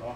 Oh.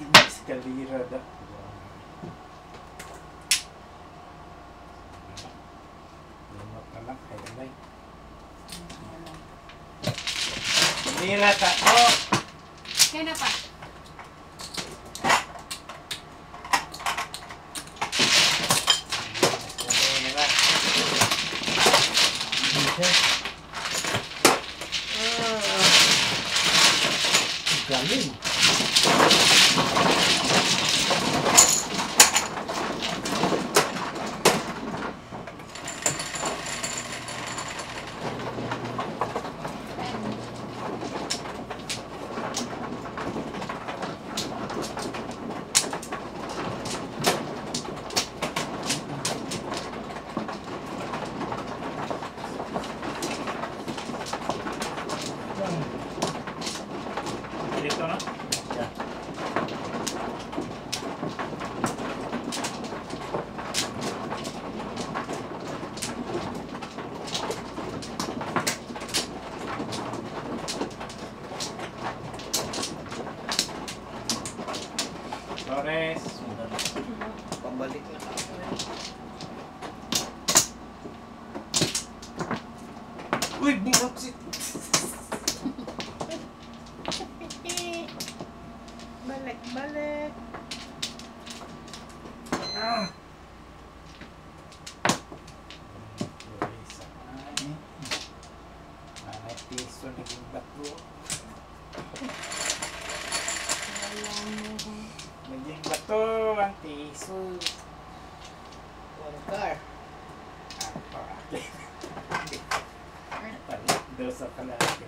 Yung eskalira da. Lumot na lang. Kaya na eskalira ta. Oh! Kaya na pa. Galing. Dito na? Yeah. Torres. Pabalik na ako. Uy, binaksit! Balik. Ah! Nanay piso naging bato. Naging bato ang piso. One car. Palit daw sa kalaki.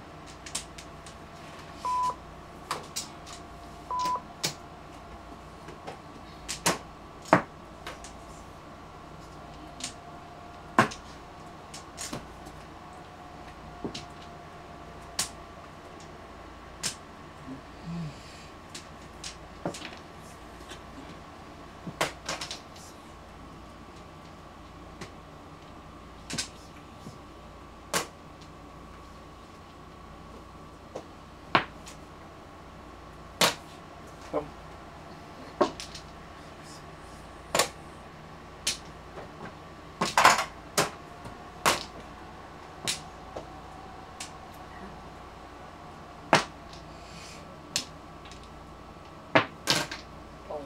Tom. Oh.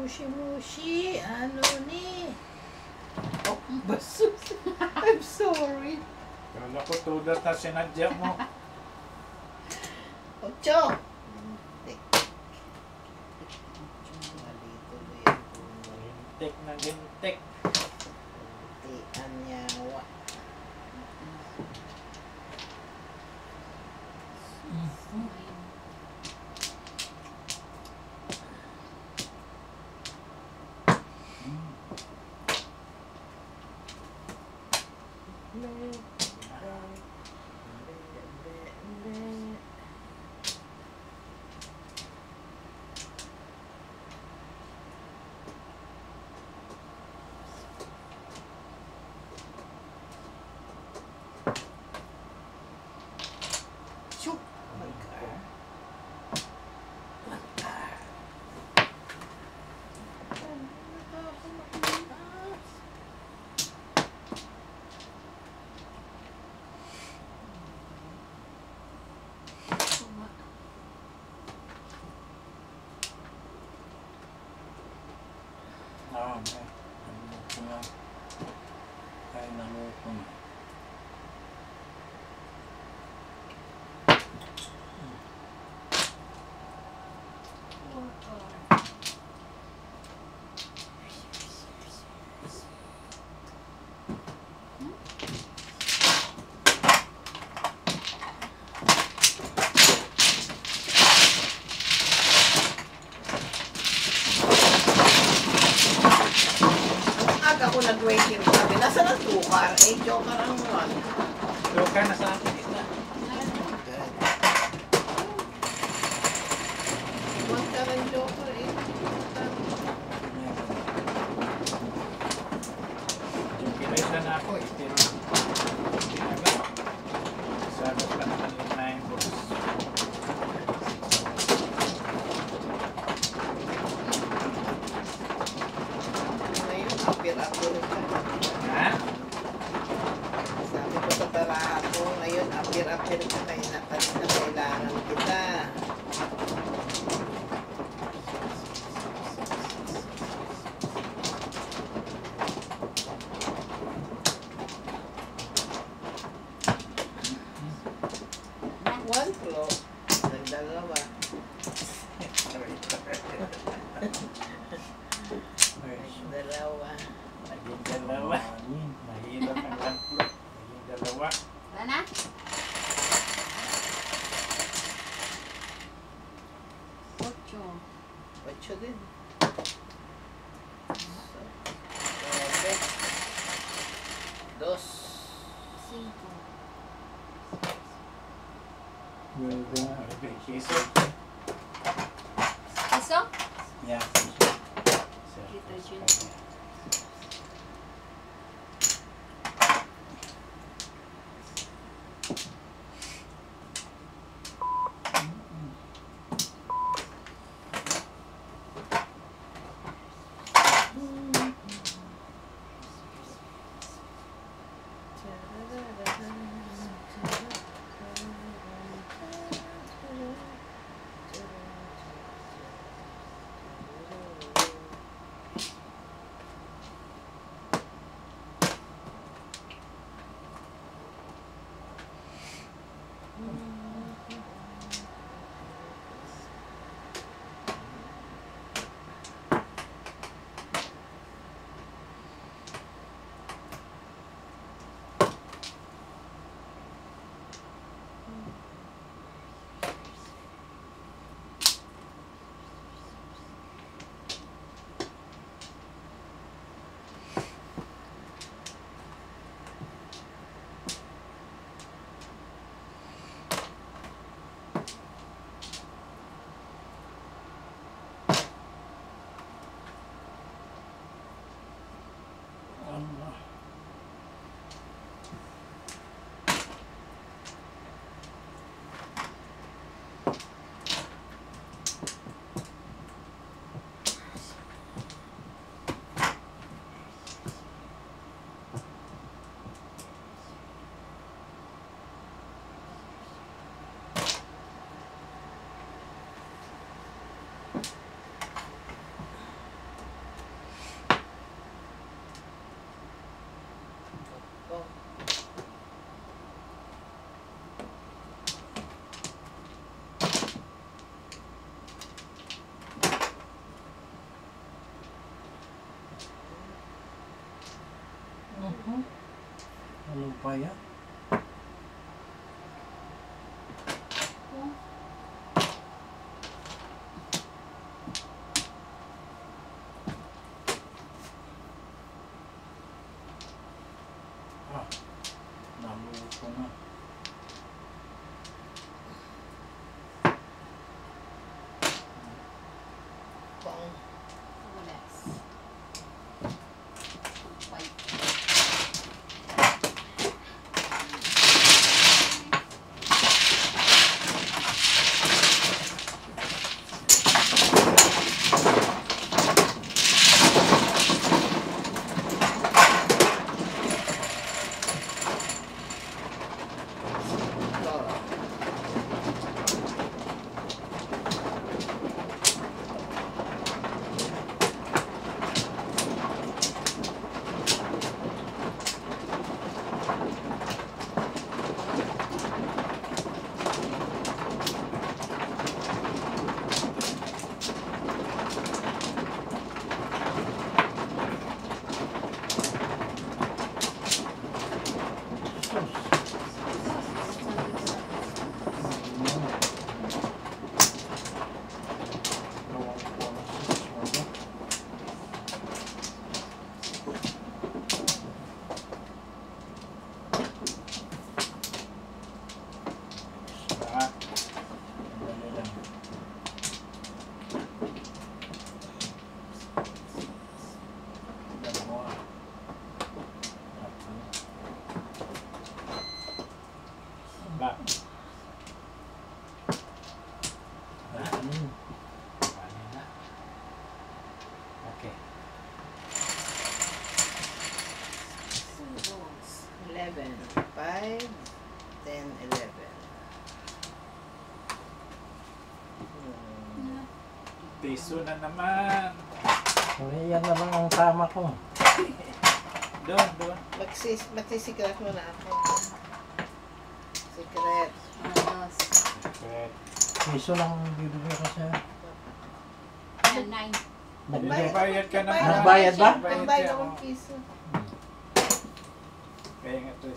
Mushi, ano ni? Oh, basus. I'm sorry. Kala ko tuda ta sinadya mo. Ocho. Gintek na gintek. Anyawa. nag-waiting kami. Nasaan ang tukar? Eh, joker ang one. Joker na sa akin. One ka rin joker eh. Yung kinesa na ako eh. Pero, ginagawa. Sabi pa naman yung 9 books. Ngayon, apir-apir ka. Ha? Sabi ko sa barato, ngayon, apir-apir ka kayo na kailangan kita. One floor. Nagdalawa. Nagdalawa. Naging dalawa. Mahirap ang langklok. Naging dalawa. Wala na? Ocho. Ocho din. Nueve. Dos. Cinco. Okay, Kiso. Eso? Yeah. Kita dyan. Ano pa yan? Ah, naluto na. Pang. Oras. White. 5, 10, 11. Piso na naman. Yan na lang ang tama ko. Doon, doon. Magsisikret mo na ako. Secret. Dos. Piso lang ang bibigay ko sa'yo. Yan, 9. Nagbayad ka na. Nagbayad ba? Nagbayad akong piso. Kaya nga to.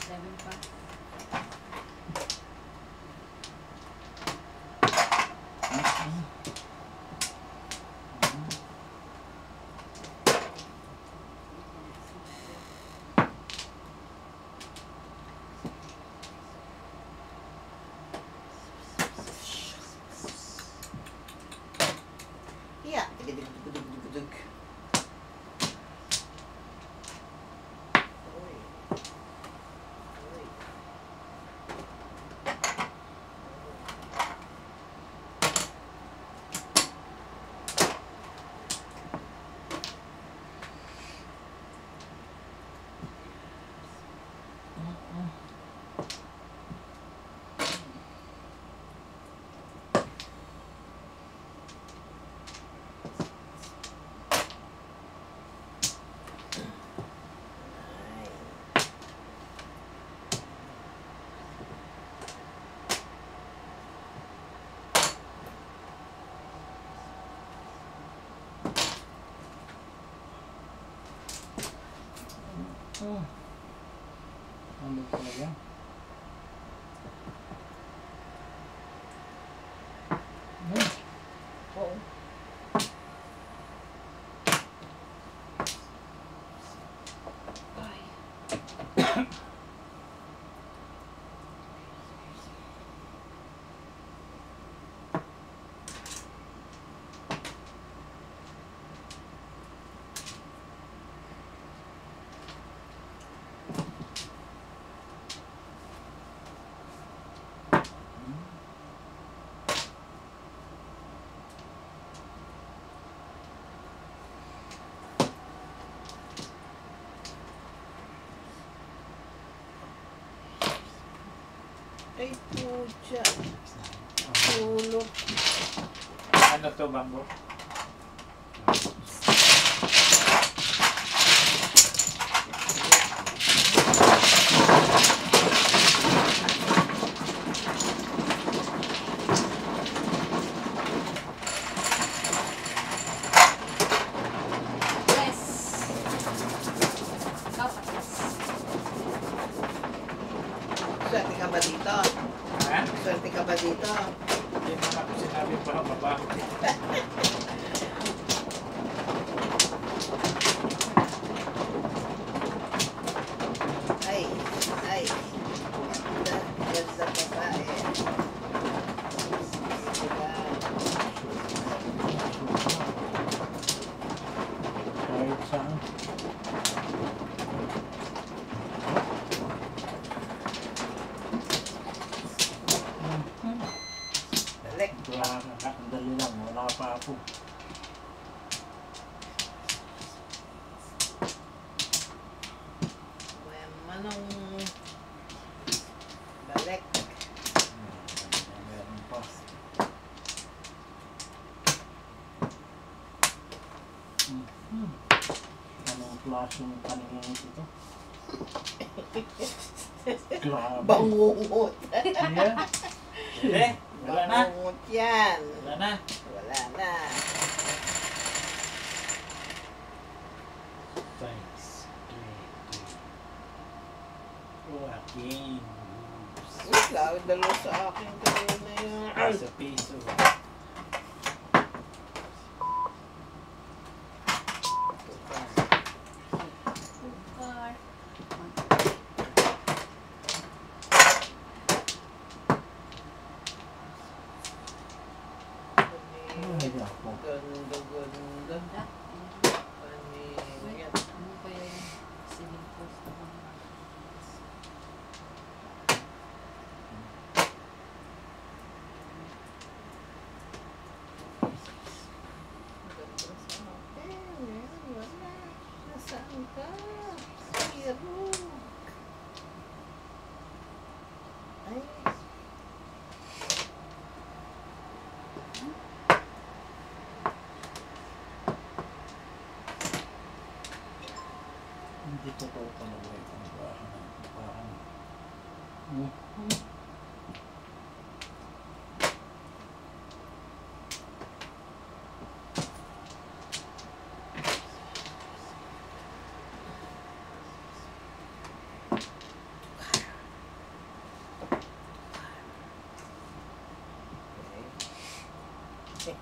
7 pa. Yeah. Dugdug. Uy. Uy. Ano pala yan? Oo. Ay, pucha. Tulog. Ano to, Bambo? Yes. Ikaw patas. Swerte ka ba dito? Ha? Swerte ka ba dito? Hindi naman ako sinabi pa mabaho. Ay, ay. Ganda, ganda babae. Diba? Kahit saan. Balik. Wala na. Ang dali lang. Wala pa ako. May manong balik. Meron pa. Anong klaseng paningin ito? Grabe. Bangungot. Yeah. Hindi. Wala na. Bangungot yan. Wala na. Wala na. Thanks. Joaquin. Wala, dalo sa akin kayo na yun. Sa piso. Car. Hindi ako. Ganda, ganda. Ganda. Paningin. Ano pa yung ceiling post na ba? Ganda sa akin. Hindi totoo talaga yung parang Okay.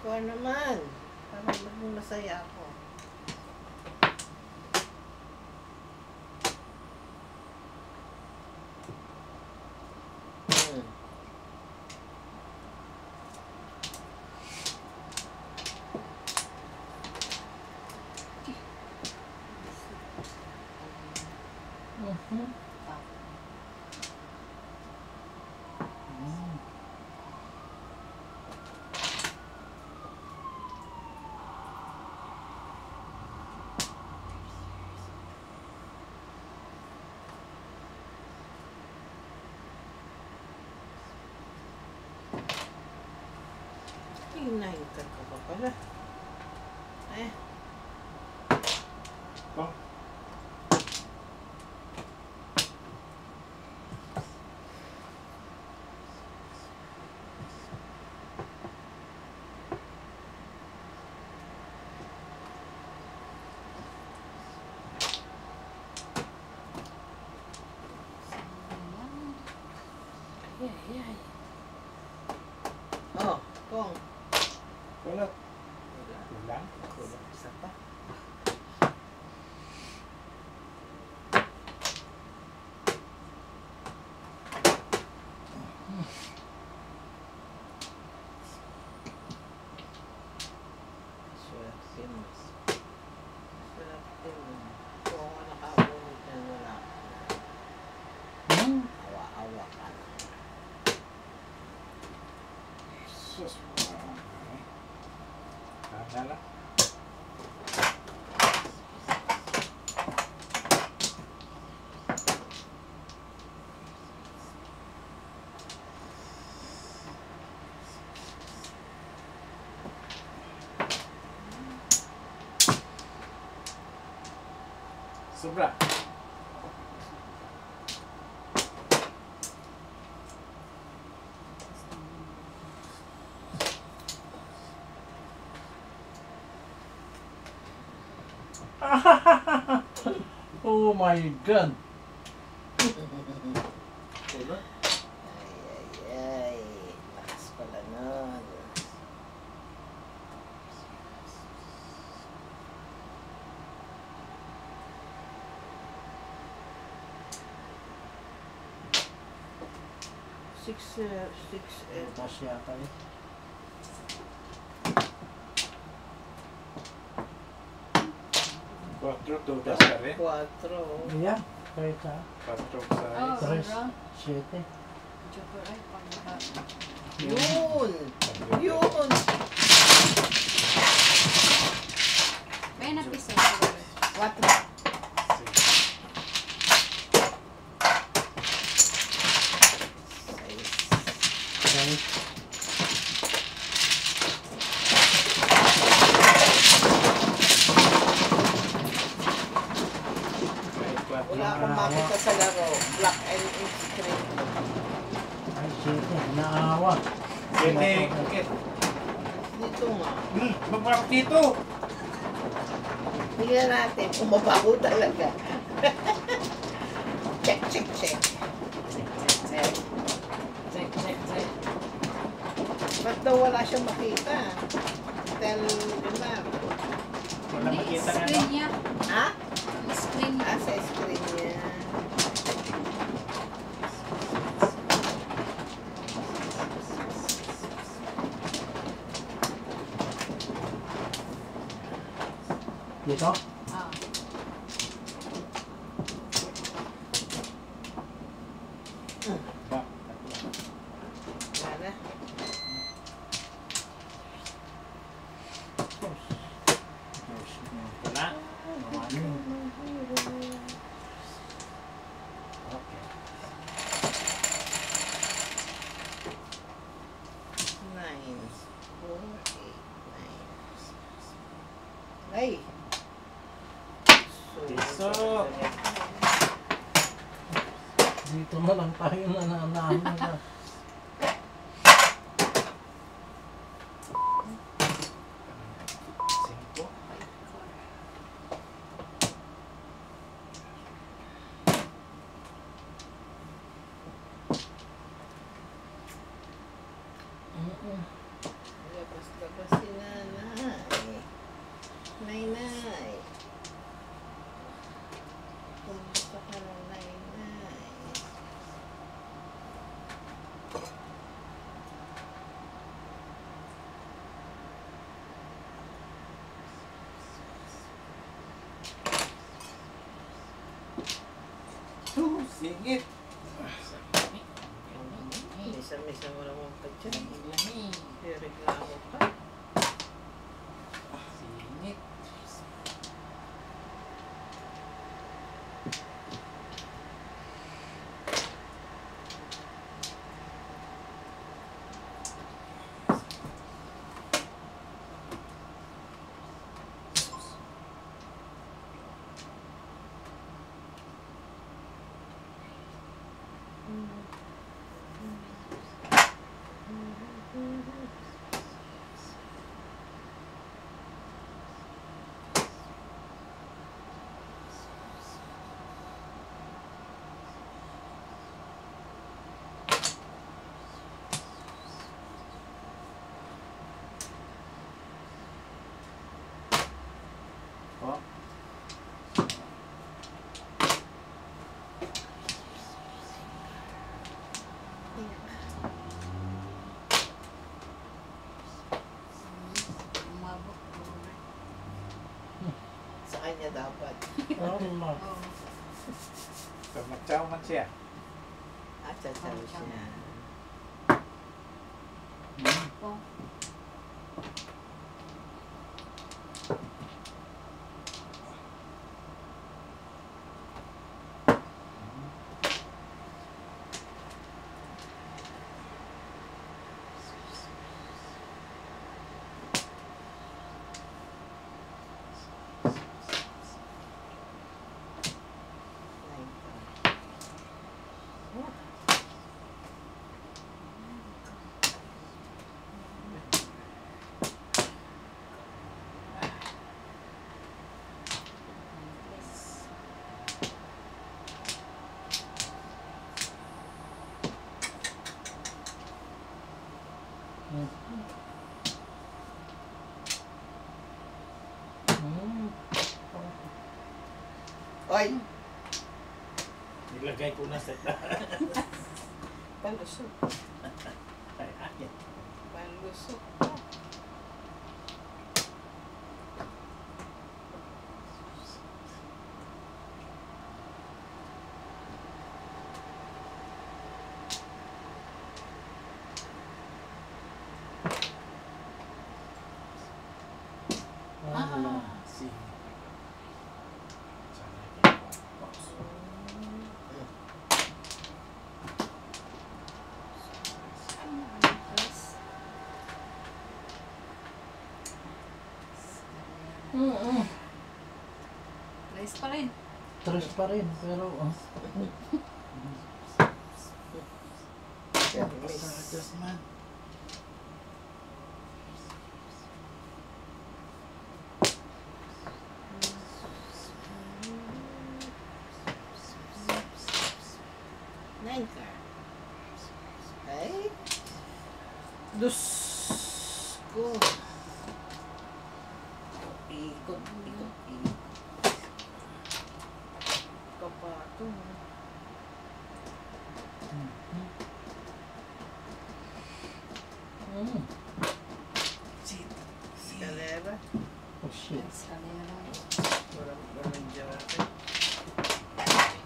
Ikaw naman. Parang maging masaya ako. Hinahintan ka pa pala. Eh. Oh. Ay. Oh, kung. Wala. Wala. Kulang. Kulang isa pa. Swerte mo. Swerte mo. Kung ako nakabunod na wala. Awa-awa ka na. Sus. Tala. Sobra. oh my God! Sobra. Ay. Lakas pala nun. Six, Butas yata eh. Quattro, todas ka rin. 4. Yeah, kahit sa Quattro Oh, sa Tres. sobra. 7. Joker ay panglahat. Yun! Yun! Kaya napisa. 4. Wala akong makita sa laro. Black and ink screen. Ay, 7. Naawa. Sete, kit. Dito nga. Magpapakit dito. Tingnan natin kung mabaho talaga. Check. Ba't daw wala siyang makita? Tell them na. Wala makita nga, Screen no? niya. Ha? Screen niya. Ah, sa screen niya. Dito? Ah. Ba? Wala. Wala. Ano? Okay. 9, 4, 8, 9. Ay! Piso. Dito na lang tayo nananahan na. Singko. Labas-labas si nanay. Nay-nay. Kumusta ka na, nay-nay? Singit. Misa-misa mo naman pa dyan. Reklamo pa. Singit. Oh. Umabot ko. Sa kanya dapat. Ano ma? Oh. Pag nagtsaw man siya. At sasabi siya. Oh. Oy! Nilagay ko na sa Palusok. ay akin. Palusok. Ano? Singit. Nice pa rin. Tres pa rin, pero Sa adjustment. Nine car. Ay. Dus ko. Ikot, ikot, ikot. Kapatong. mm. Kalera. Ush. shit. Escalera. Walang jacket.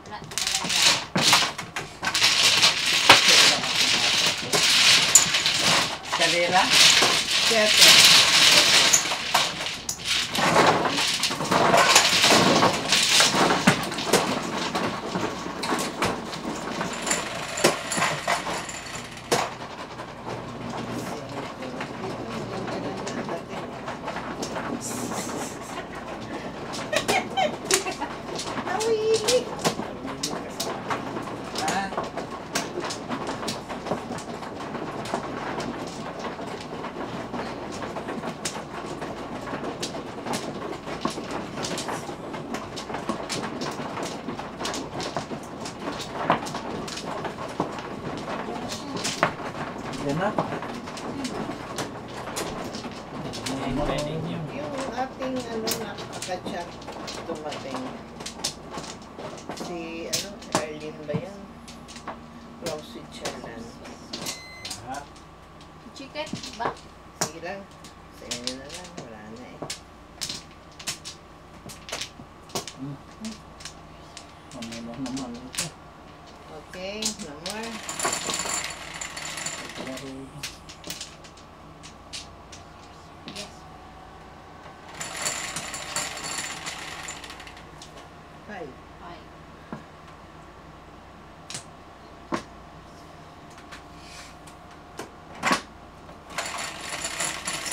Wala. Kalera? Jacket. Nawili. Ah, Yan na. yung ating nakakachat dumating. Si Arlene ba yan? From Switzerland. Ah, Chicken ba? Sige lang. Sa inyo na lang. Wala na eh. Ano naman ito? Okay, no more. Yes. Five. Ay.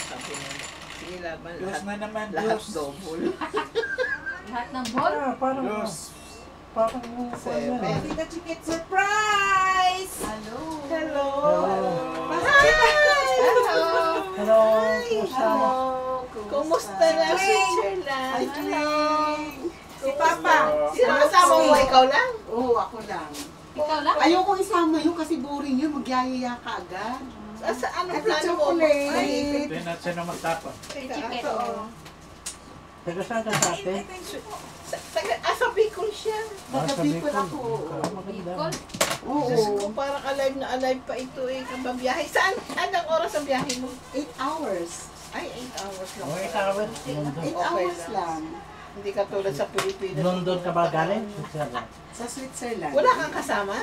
Sabi niya, sige laban. Diyos na naman, Lahat Diyos. double. Lahat ng ball? Parang Diyos. parang Seven. Tita Chiquit, surprise! Hello. Hello. Hi! Hello. Hello, kumusta? Kumusta na Switzerland? Si Papa. Sino kasama mo? Ikaw lang? Oo, ako lang. Ikaw lang? Ayoko isama yun kasi boring yun. Magyayaya ka agad. Sa anong At plano mo? chocolate. Ito na sino magtapon. Chicken. Taga saan ka sa atin? Sa Bicol siya. Taga-Bicol ako. Maganda. Bicol? Oo. Diyos ko, parang alive na alive pa ito eh. Kababiyahe. Saan? Anong oras ang biyahe mo? 8 hours. Ay, 8 hours lang. Okay, tawad. London. 8 hours lang. Hindi ka tulad sa Pilipinas. London ka ba galing? Switzerland. Sa Switzerland. Wala kang kasama?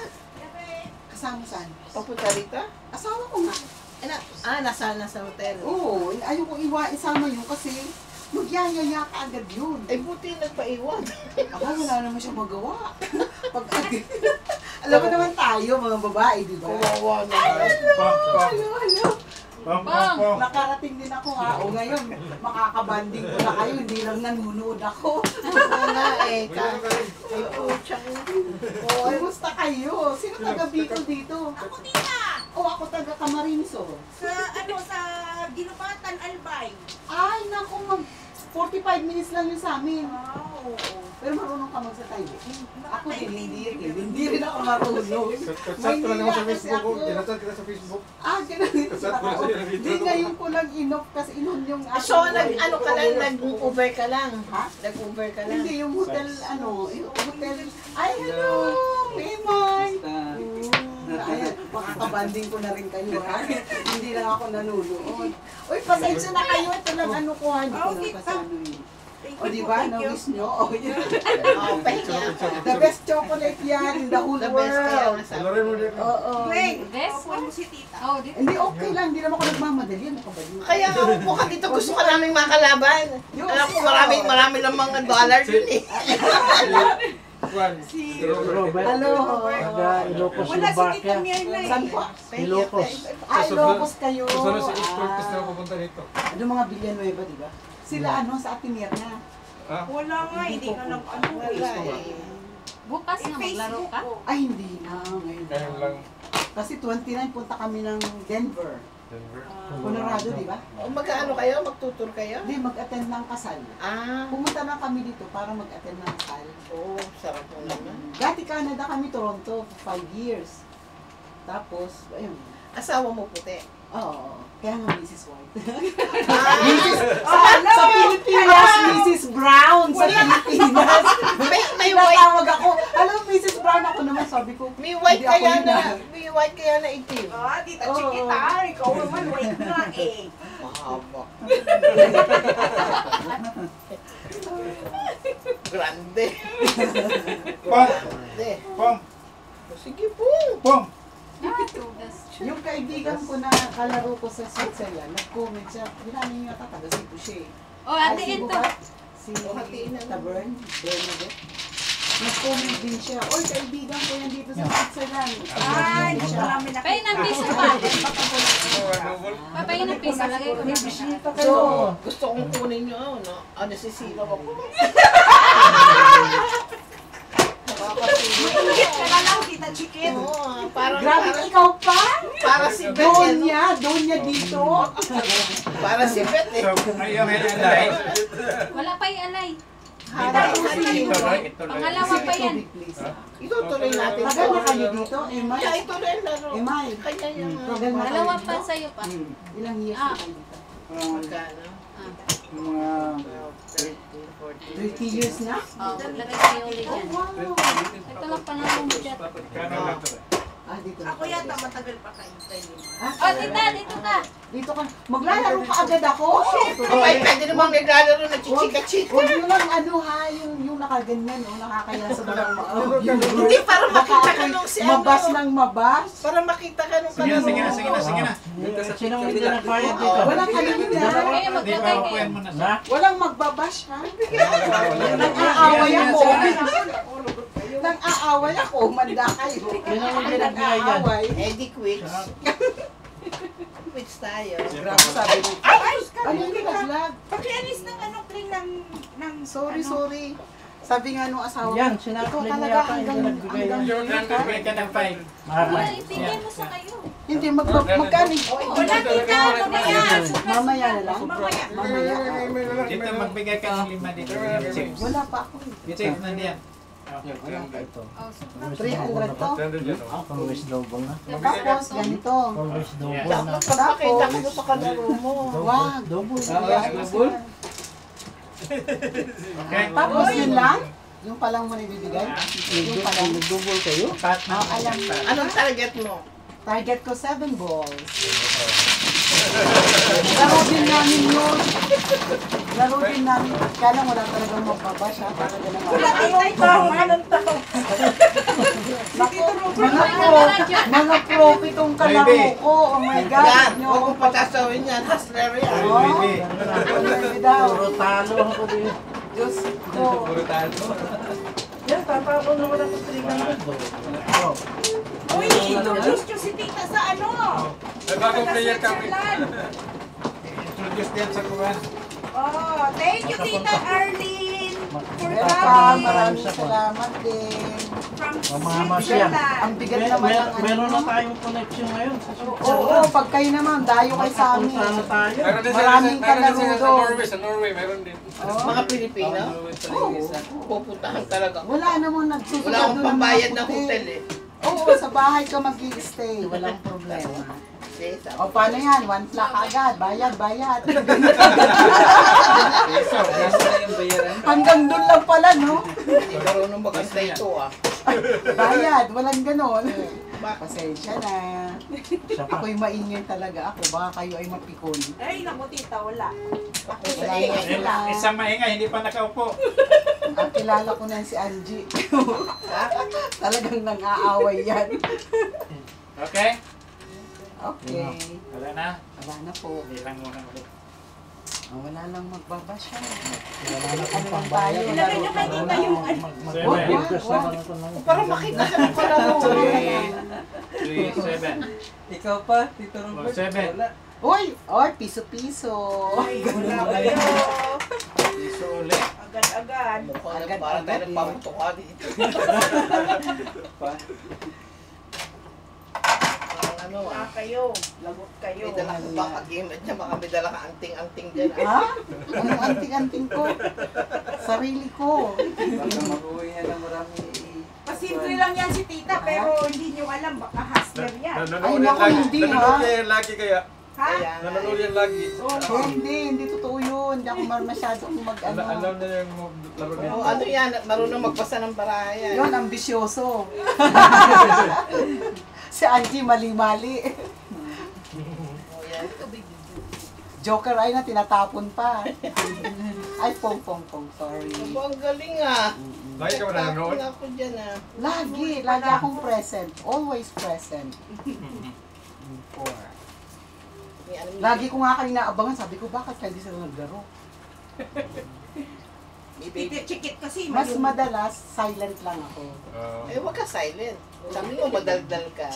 Kasama saan? Papunta rito? Asawa ko nga. Nasa hotel. Oo. Ayoko isama yun kasi magyayaya ka agad yun. Ay, buti nagpaiwan. Aba, wala naman siya magawa. Pag alam mo naman tayo, mga babae, di ba? Kawawa na. Pong, pong, Hello. pong, pong, pong. Nakarating din ako ha. O ngayon, makakabanding ko na kayo. Hindi lang nanonood ako. Oo nga eh. Ay, puchang. O, kumusta kayo? Sino taga Bicol dito? Ako Tita! O, ako taga Camarines. Sa Ginupatan, Albay. Ay, naku, 45 minutes lang yun sa amin. Wow. Pero marunong ka magsatay. Ako din, hindi rin ako marunong. Chat ko lang naman sa Facebook ko. Tinachat kita sa Facebook. Ah, ganun ito Chat ko lang sa video. Hindi, ngayon ko lang inoff kasi inon yung... So, nag-Uber ka lang? Ha? Nag-Uber ka lang? Hindi, yung hotel, yung hotel... Ay, hello! Pemay! Ayan, makakabanding ko na rin kayo, ha? Hindi lang ako nanonood. Uy, pasensya na kayo. Ito lang ano ko, ha? Hindi ko lang kasi ano yun. O, di ba? Na-wish nyo? O, yun. Oo, pahinga. The best chocolate yan in the whole The best kaya world. nasabi. Laro mo dito. Oo. Wait, Best? opuan mo si Tita. Oh, dito. Hindi, okay lang. Hindi naman ako nagmamadali. Ano ka ba yun? Kaya nga upo ka dito, gusto ka naming makalaban. Alam ko marami ng mga dollar dun eh. Juan. Si Robert. Hello. Taga Ilocos Wala si Lubar Tita ka. Mirna eh. Saan po? Ilocos. Ay, Ilocos kayo. Susunod si Export kasi na pupunta dito. Ano mga Villanueva, di ba? Sila ano, sa Atimirna. Ah? Wala nga, hindi ka nag ano Wala eh. eh. Bukas na maglaro ka? Ay, hindi na. Ngayon Ngayon lang. Kasi 29 punta kami ng Denver. Denver. Colorado, di ba? O mag-ano kayo? Magtutur kayo? Hindi, mag-attend ng kasal. Ah, Pumunta na kami dito para mag-attend ng kasal. oo, sarap mo naman. Dati Canada kami, Toronto, for 5 years. Tapos, ayun. Asawa mo puti. Oo. Kaya nga Mrs. White. Ah, sa Pilipinas, Mrs. Brown sa Pilipinas. may white. tinatawag ako. Alam, Mrs. Brown ako naman, sabi ko. May white Hindi ako kaya yun, na, ah. may white kaya na itim. Ah, Tita Oo. Chiquita, ikaw naman, wait nga eh. Mahaba. Grande. Pong! Grande. Pong! Sige po. Pong! Ah, tugas. Yung kaibigan ko na kalaro ko sa Switzerland, nag-comment siya. Ginamit niya taga Cebu siya eh. Oh, atiin to. Si Tavern, Bernadette. Nag-comment din siya. Oy, kaibigan ko yan dito sa Switzerland. Ah, hindi siya namin Pay ng piso pa. Papay ng piso. Lagay ko na. Bisita So, kayo. gusto kong kunin nyo, no? Nasisilaw ako. Ingit ka na lang, Tita Chiquit. Oo, parang, Grabe, parang, ikaw pa? para si Beth, Doon niya dito. para si Beth eh. So, ngayon may alay. Wala pa alay. Harap ko Ituloy, ituloy. Pangalawa pa yan. Itutuloy natin. Tagal na kayo dito, Emma. Yeah, ituloy ang laro. Emay. Kanya yung Tagal na Dalawa kayo pa dito. sa'yo pa. Ilang years Ah. na kayo dito? magkano? Ah. Mga 30 years na? Oh, lagay kayo ulit yan. Wow. Ito lang pa naman dyan. Kano lang to? Ah, dito na Ako kayo. yata matagal pa kayo. Oh, tita, dito ka. Dito ka. Maglalaro ka agad ako. Okay, pwede namang naglalaro na chichika-chika. Huwag yun lang ano ha, yung nakaganyan, o nakakaya sa balang Hindi, para makita ka nung si ano. Mabas ng mabas. Para makita ka nung Sige na, kalaro. sige na, sige na, sige na. sinong hindi na kaya dito? Walang ano yun Kayo ha. Di maglagay ba, kayo. upuin mo na Na? sa... Walang magbabash ha. Nang-aaway ako. Nang-aaway ako. Manda kayo. Yun ang hindi nagbigay dyan. Nang-aaway. Eh, di quits. Quits tayo. Grabe sabi mo. Ay, Ano yung nag-vlog? pakialis ng ano, clean ng Sorry, ano. sorry. Sabi nga nung asawa Yan, ko, sinakli ikaw niya talaga yata, hindi nagbigay yan. Yung nagbigay ka ng 5. Wala, ibigay mo sa kayo. Hindi, magkano? Wala, Tita, mamaya. Mamaya na lang. Mamaya. Mamaya. Dito magbigay ka ng 5 dito. Yung chips. Wala pa ako. Yung chips na diyan. Wala pa ito. Oh, so, 300 to. Pang wish double na. Tapos, ganito. Pang wish double na. Dapat pagpakita ka doon sa kalaro mo. Wag. Double. Okay? Tapos yun lang? Yung palang mo nabibigay? Yung palang. Double kayo? Oh, alam. Anong target mo? Target ko 7 balls. Laro din namin yun. Laro din namin. Kaya lang wala talagang magbabash ha. Para ganun Wala, Tita, ikaw. Anong tao? Mga pro itong kalaro ko. Oh my God. Yan, Nyo. huwag mong patasawin yan. Hustler yan. Oh, baby daw. Puro talo ako din. Diyos ko. Yan, tatapon naman ako 300. Oh. Uy, introduce nyo si Tita sa ano? May bagong player kami. Switzerland. Introduce din sa kuwan. Oh, thank you, Tita Arlene. For Welcome. coming. Maraming salamat din. From Mamama siya. Switzerland. Ang bigat naman ng ano. Meron na tayong connection ngayon sa Oo, pag kayo naman, dayo kayo sa amin. Punta na tayo. Meron din Maraming meron din kalaro sa doon. Norway, sa Norway, meron din. Mga Pilipino, Oo. pupuntahan talaga. Wala namang nagsusunod. Wala akong pambayad ng hotel eh. Oo, sa bahay ka mag-i-stay. Walang problema. Kasi sabi O paano yan? 1 plak agad. Bayad, bayad. Hanggang doon lang pala, no? hindi marunong maganda ito ah. Bayad, walang ganon. Pasensya na. Siya pa. Ako'y maingay talaga ako. Baka kayo ay mapikon. Ay, naku, Tita, wala. Ako sa Wala ingay. sila. Isang maingay, hindi pa nakaupo. Ang kilala ko na si Angie. Talagang nang-aaway yan. Okay? Okay. Wala na. Wala na po. Hindi lang muna ulit. Wala nang magbabasya. Wala na Ano akong lang pambayad. tayo? Ilagay nyo kay Tita yung ano. Mag-podcast na lang ito ng... Para makita ka ng kalaro. 3, 7. Ikaw pa, Tito Oh, Robert? 7. Wala. Uy! Oy, piso-piso. Ay, wala kayo. Piso ulit. Agad-agad. Mukhang para tayo ng pamutuka dito. Parang ano Wala ah. kayo. Lagot kayo. May dala ka baka game at niya, baka may dala ka anting-anting dyan. Ha? Anong anting-anting ko? Sarili ko. Baka mag-uwi yan ng marami. Pasimple lang yan si Tita, pero hindi nyo alam, baka hustler yan. Ay, naku, hindi, ha? Nanonood yan lagi kaya. Ha? Kaya nga. Nanonood yan lagi. Hindi totoo yun. Hindi ako masyadong mag-ano. Alam na yung laro dito. Oh, ano yan? Marunong magbasa ng parayan. Yun, ambisyoso. Si Angie, mali-mali. Oh, yan. Joker ay na, tinatapon pa. Ay, pong, sorry. Aba, ang galing ah. Lagi ka ba nanonood? Nagtapon ako dyan ah. Lagi akong present. Always present. Four. May ano yun? Lagi ko nga kayo naabangan, sabi ko, bakit kaya hindi sila naglaro? Tita Chikit kasi. Mas madalas, silent lang ako. Eh, wag ka silent. Sabi mo, madaldal ka.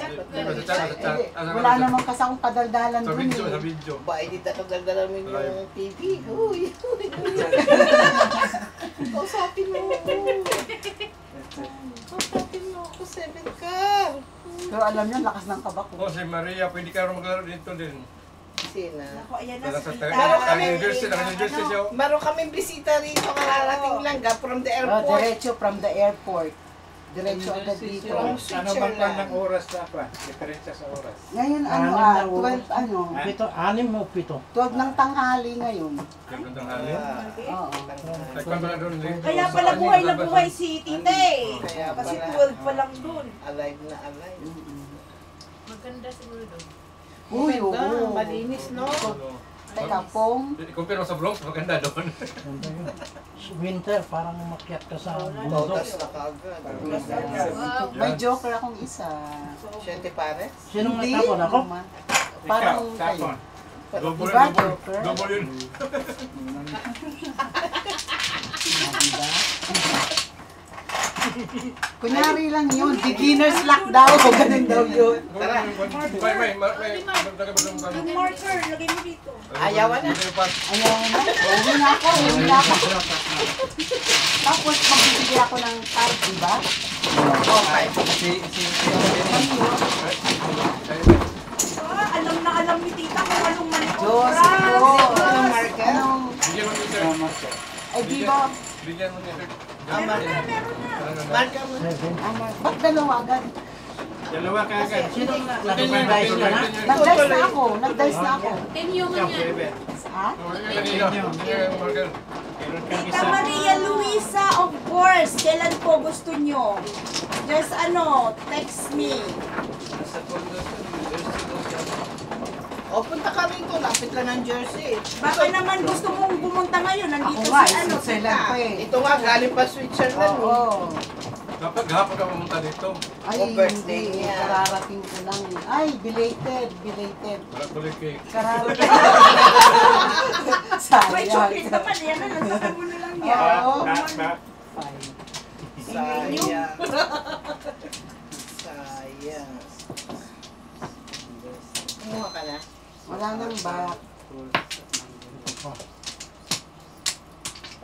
Wala naman kasi akong padaldalan Sa dun video, sa eh. video. Ba, hindi tayo daldalan mo yung TV. Huy. Kausapin mo ako. Kausapin mo ako, 7 car. Pero alam niyo, lakas ng kaba ko. Oh, si Maria, pwede ka rin maglaro dito din. Sina? Ako, ayan na Dala si sa Tita. New Jersey, New Jersey siya. Meron kaming bisita rito, kararating lang from the airport. Diretso from the airport. Diretso agad dito. From Ano bang plan ng oras na pa? Diferensya sa oras. Ngayon, Anim na 12, 6 o 7. 12 ng tanghali ngayon. Ganda ng hali. Oo. Nagkwento na doon. Kaya pala buhay na buhay si Tita eh. Kaya Kasi pala. 12 pa lang dun. Alive na alive. Maganda siguro doon. Uy, oo. Malinis, no? Teka, Pong. Compare mo sa Bronx, maganda doon. Winter, parang umakyat ka sa bundok. Todas na kagad. Wow. May joker akong isa. Siyente pares? Sinong Hindi, natapon ako? naman. Parang Ikaw, kayo. tapon. Double Diba, yun, Joker? double yun. Diba? Kunyari lang yun, beginner's luck daw. Ganun daw yun. May magdagabag Yung marker, lagay mo dito. Ayawan na. Ayaw na. Uwi na ako, uwi na ako. Tapos magbibigay ako ng card, diba? Okay. Alam na alam ni Tita kung anong mali. Diyos ko. Anong marker? Anong, Bigyan mo niya. ay di ba? Bigyan mo niya. Marker mo. 7. Ba't dalawa agad? Dalawa ka agad. Sinong nag-dice ka na? Nag-dice na ako, nag-dice na ako. 10 human yan. Ha? Meron kang Tita isa. Maria Luisa, of course. Kailan po gusto nyo? Just text me. O, punta ka rito. Lapit lang ng Jersey. Baka naman gusto mong pumunta ngayon. Nandito Ako nga, si Switzerland pa eh. Ito nga, galing pa Switzerland. Oo. Kapag hapon ka pumunta dito, Ay, Oh, birthday hindi. niya. Kararating ko lang. Ay, belated. wala tuloy cake. Kararating. May chocolate Sayang. naman. Yan na, nasakan mo na lang yan. Oo. Fine. Sayang. Sayang. Kumuha ka na? Wala nang back.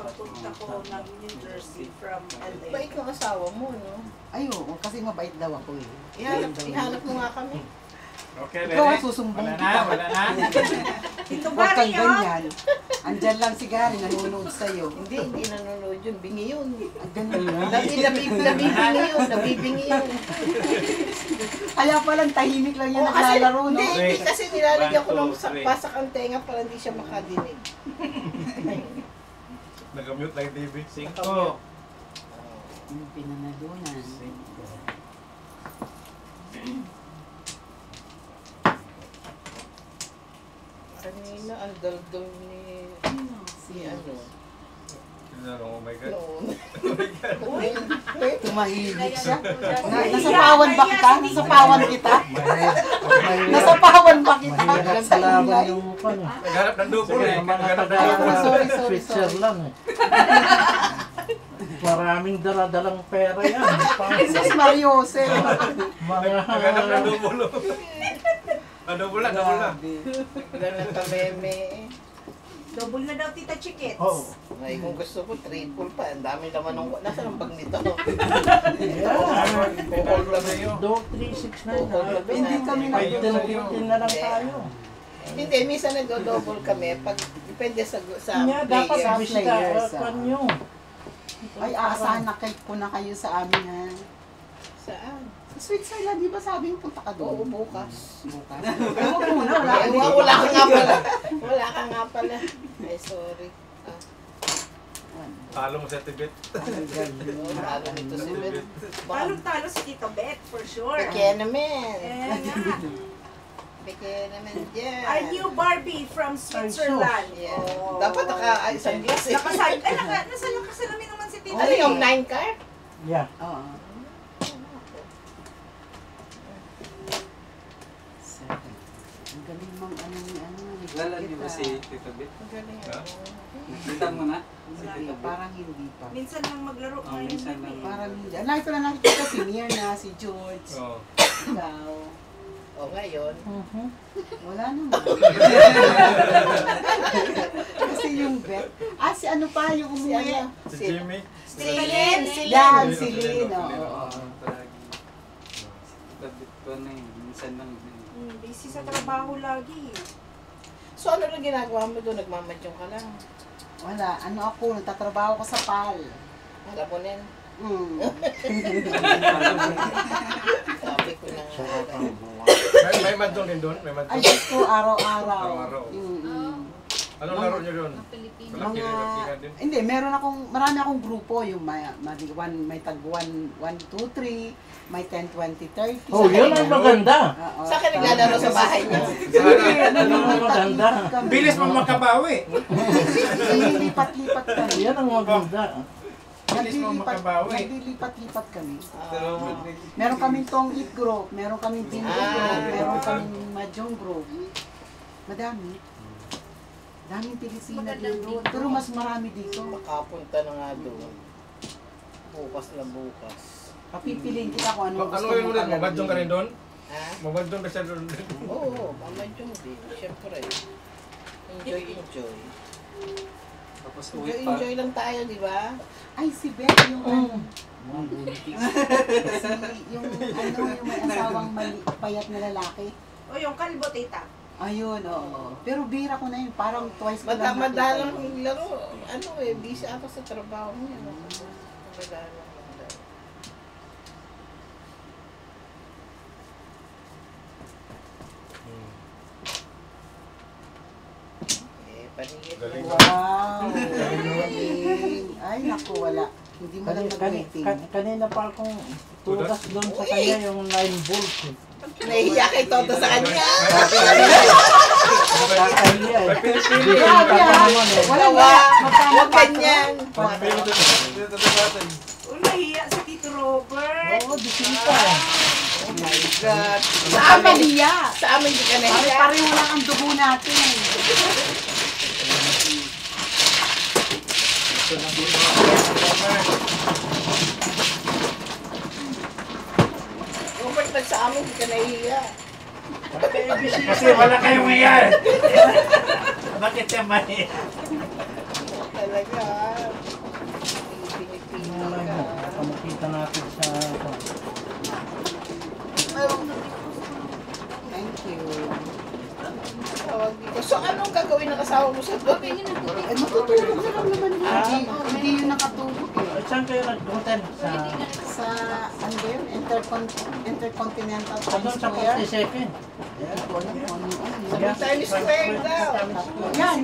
Papunta ko ng New Jersey from LA. Bait ng asawa mo, no? Ay, oo. Kasi mabait daw ako eh. Ihanap mo nga kami. Okay, Ikaw ang ready? susumbong Wala kita. na, wala na. Ito Huwag Gary, kang ganyan. Andyan lang si Gary, nanonood sa'yo. Hindi nanonood yun. Bingi yun. Ang ganun lang. Nabibingi yun. Nabibingi yun. Kaya palang tahimik lang yan Oo, kasi, naglalaro, no? hindi kasi nilalagyan ko ng 1, 2, 3. pasak ang tenga para hindi siya makadinig. Nag-mute lang yung TV. 5. Yung pinanalunan. Kanina, ang daldol ni ano. Oh my God. Noon. Uy, tumahimik siya. Nasapawan ba kita? Nasapawan kita? Nasapawan ba kita? Mahirap Sa kalaban ingay? yung ano. Naghanap ng double Kasi eh. ang mga Naghanap ng taga double. Sorry. Switzer lang eh. Maraming dala-dalang pera yan. Jesus Mariose. Naghanap ng double. Double na, double na. Wala nang kameme. Double na daw Tita Chikits. Oo. Ay, kung gusto ko, triple pa. Ang dami naman ng... Nasaan ang bag nito? Double na sa'yo. Do 369 na. Hindi kami Pagtin na lang tayo. Hindi, minsan nag-double kami. Pag, depende sa Nga, dapat player. bisita players, kan nyo. Ay, aasahan na kayo po na kayo sa amin, ha? Saan? Sa Switzerland, di ba sabi mo punta ka Oo, doon? bukas. Bukas. Ewan ko muna, wala. Ay, wala ka nga pala. Wala ka nga pala. Ay, sorry. Talo mo sa Tibet. Talo nito si Beth. Talong-talo si Tito Beth, for sure. Beke naman. Eh, nga. Beke naman dyan. Are you Barbie from Switzerland? Yeah. Oh. Dapat naka-sunglass eh. Nakasal. Ay, nasa nakasalamin naman si Tito. Ano yung 9 card? Yeah. Oo. 7. Ang galing mang ano ni ano. Lala niyo ba si Tito Bit? Ang galing. Ha? Nakita mo na? Si Wala, Tito Bit? parang hindi pa. Minsan lang maglaro Oh, ngayon. minsan lang. Parang hindi. Nakita na nakikita si Mirna, si George, Oo. ikaw. O ngayon, Wala naman. Kasi yung bet. Si ano pa, yung si umuwi. ano? Si Jimmy. Silin. Yan, Silin. si Lino. Silin. Oo. Si Tito Bit ko na yun. Minsan lang din. Busy sa trabaho lagi. So ano lang ginagawa mo doon? Nagmamadyong ka lang. Wala. Ano ako, nagtatrabaho ko sa PAL. Alam mo nin. Sabi ko na nga. May madong din doon? May madong? Ay, gusto araw-araw. Araw-araw. Anong Mga- laro niyo doon? Ang Pilipino. Malaki Mga, rin din. hindi, marami akong grupo, yung may tag 1, 2, 3, may 10, 20, 30. Oh, yun ang maganda. Oo. Saan ka naglalaro sa bahay niyo? Ano Yun ang maganda. Bilis mo makabawi. Lipat-lipat kami. Yan ang maganda. Bilis mo makabawi. Naglilipat-lipat kami. Ah. Meron kaming tong-eat group, meron kaming bingo group, meron kaming mahjong group. Madami. Daming Pilipina Magandang dito. bingo. Pero mas marami dito. Makapunta na nga doon. Bukas na bukas. Papipiliin kita kung anong Ano gusto yung mo ulit? Mabadong ka rin doon? Ha? Mabadong ka siya doon. Oo, mamadyong din. Siyempre. Enjoy. Tapos uwi pa. Enjoy lang tayo, di ba? Ay, si Beth, yung ano, yung may asawang payat na lalaki. O yung kalbo, tita. Ayun, oo. Pero bira ko na yun, parang twice ko lang Madalang nakita yun. laro. Ano eh, busy ako sa trabaho niya. Madalang. Eh, panigit Galing. lang. Wow! Galing. Ay, naku, wala. Hindi mo lang nag-waiting. Kanina pa akong tugas doon sa kanya yung 9 volts. eh. Nahihiya kay Toto sa kanya. Kakahiya eh. Pili-pili. Yeah, Bata pa naman eh. Wala Wala. ba? Huwag ganyan. Pili dito natin. O, nahiya si Tito Robert. Oo, disita eh. Oh my God. Sa Amalia. Sa amin di ka nahiya. Pare-pareho lang ang dugo natin. Robert, ba't sa amin di ka nahiya? Kasi wala kayong iyan. Bakit naman eh? Talaga. Pinipino Malay ka. mo, kamakita natin sa... Thank you. Tawag dito. So, anong gagawin ng asawa mo sa doon? Ay, matutulog na lang naman yun. Hindi yun nakatulog eh. Saan kayo nag-hotel? Sa, ano ba yun? Intercontinental Doon Times sa Square. 42nd. Sa Times Square daw. Yan.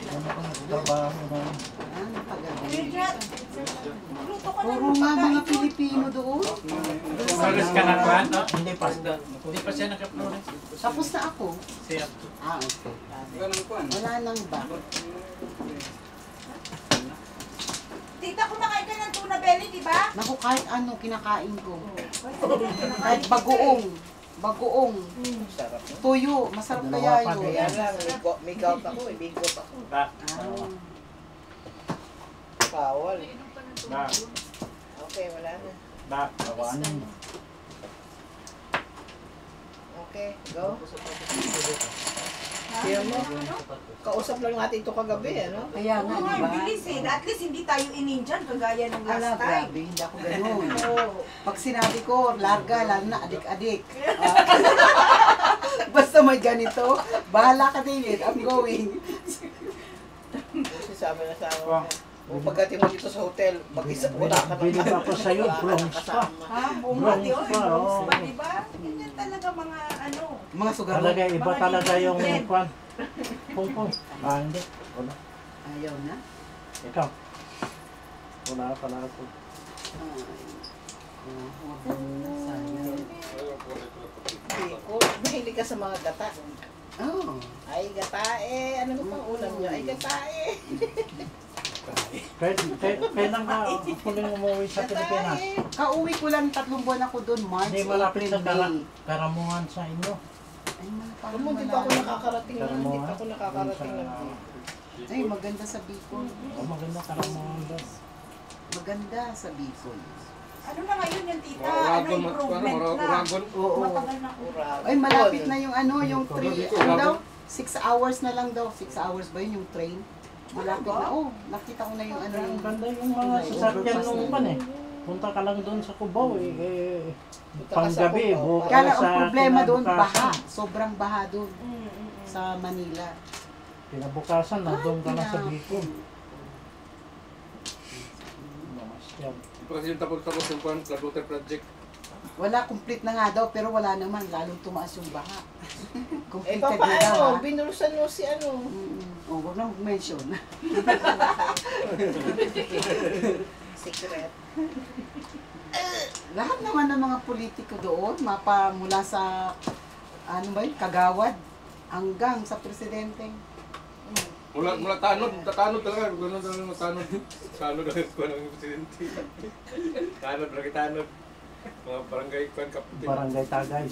Ano ko nagtrabaho doon? Bridget, magluto ka Puro ng mga pagkain. Pilipino doon. Flores ka na kuhan, no? Hindi pa. Hindi pa siya naka-Flores. Tapos na ako. Siya. Okay. Ganun ko ano. Wala nang ba? Tita, kumakain ka ng tuna belly, di ba? Naku, kahit ano kinakain ko. Kahit bagoong. Sarap no? Tuyo. Masarap kaya Dalawa pa yun. Kaya lang, may gout ako eh. May gout ako. Ba. Ah. Bawal. Ba. Okay, wala na. Ba. Tawanin. Okay, go. Kaya mo, kausap lang natin ito kagabi, ano? Kaya nga, Oo nga, di ba? bilis eh. At least hindi tayo in-Indian kagaya ng Ala, last time. grabe. Hindi ako ganun. Pag sinabi ko, larga, lalo na adik-adik. Basta may ganito, bahala ka David, I'm going. Kasi sabi na sa Oh. ako. O pagdating mo dito sa hotel, mag-isa wala ka Bili pa ako sa'yo, bronze pa. Ha? Bumati Bronze yun. pa, Bronze oo. pa, diba? Ganyan talaga mga ano. Mga sugar. Talaga, iba Mga talaga yung dito. kwan. Pungpung. Ah, hindi. Wala. Ayaw na. Ikaw. Wala pala ako. Biko. Mahilig ka sa mga gata. Oh. Ay, gatae. Ano ba pang ulam niyo? Ay, gatae. Kailan ka huling umuwi sa Pilipinas? Gatae. Kauwi ko lang 3 buwan ako doon, March, Hindi malapit sa April, May. Karamungan sa inyo. Ay, parang Kung hindi pa ako malayo. nakakarating na, hindi pa ako nakakarating na. Ay, maganda sa Bicol. Oh, maganda Karamungan doon. Maganda sa Bicol. Ano na ngayon yung tita? Ano Maragon, improvement na? maragon. Oo. Matagal na. Urag. Ay, malapit na yung ano, yung 3, Bicol. ano daw? 6 hours na lang daw. 6 hours ba yun yung train? Malapit na. Oh, nakita ko na yung ano Ang yung... ganda yung mga sasakyan nung pan eh. Punta ka lang doon sa Cubao eh. Panggabi, buka Kaya sa ang problema doon, kinabukasan. baha. Sobrang baha doon Mm. sa Manila. Kinabukasan na doon ka na sa Bicol. Namasyal. Kasi yung tapos yung flood water project. Wala, complete na nga daw, pero wala naman. Lalong tumaas yung baha. Eh, Completed na daw, paano? ha? Binulusan mo si ano? Oh, huwag na mention. Secret. Lahat naman ng mga politiko doon, mula sa, ano ba yun, kagawad, hanggang sa presidente. Mula tanod talaga. Gano'n talaga matanod. Tanod ang kuha ng presidente. Tanod, barangay tanod. Mga barangay kuha kapitin. Barangay Tagay.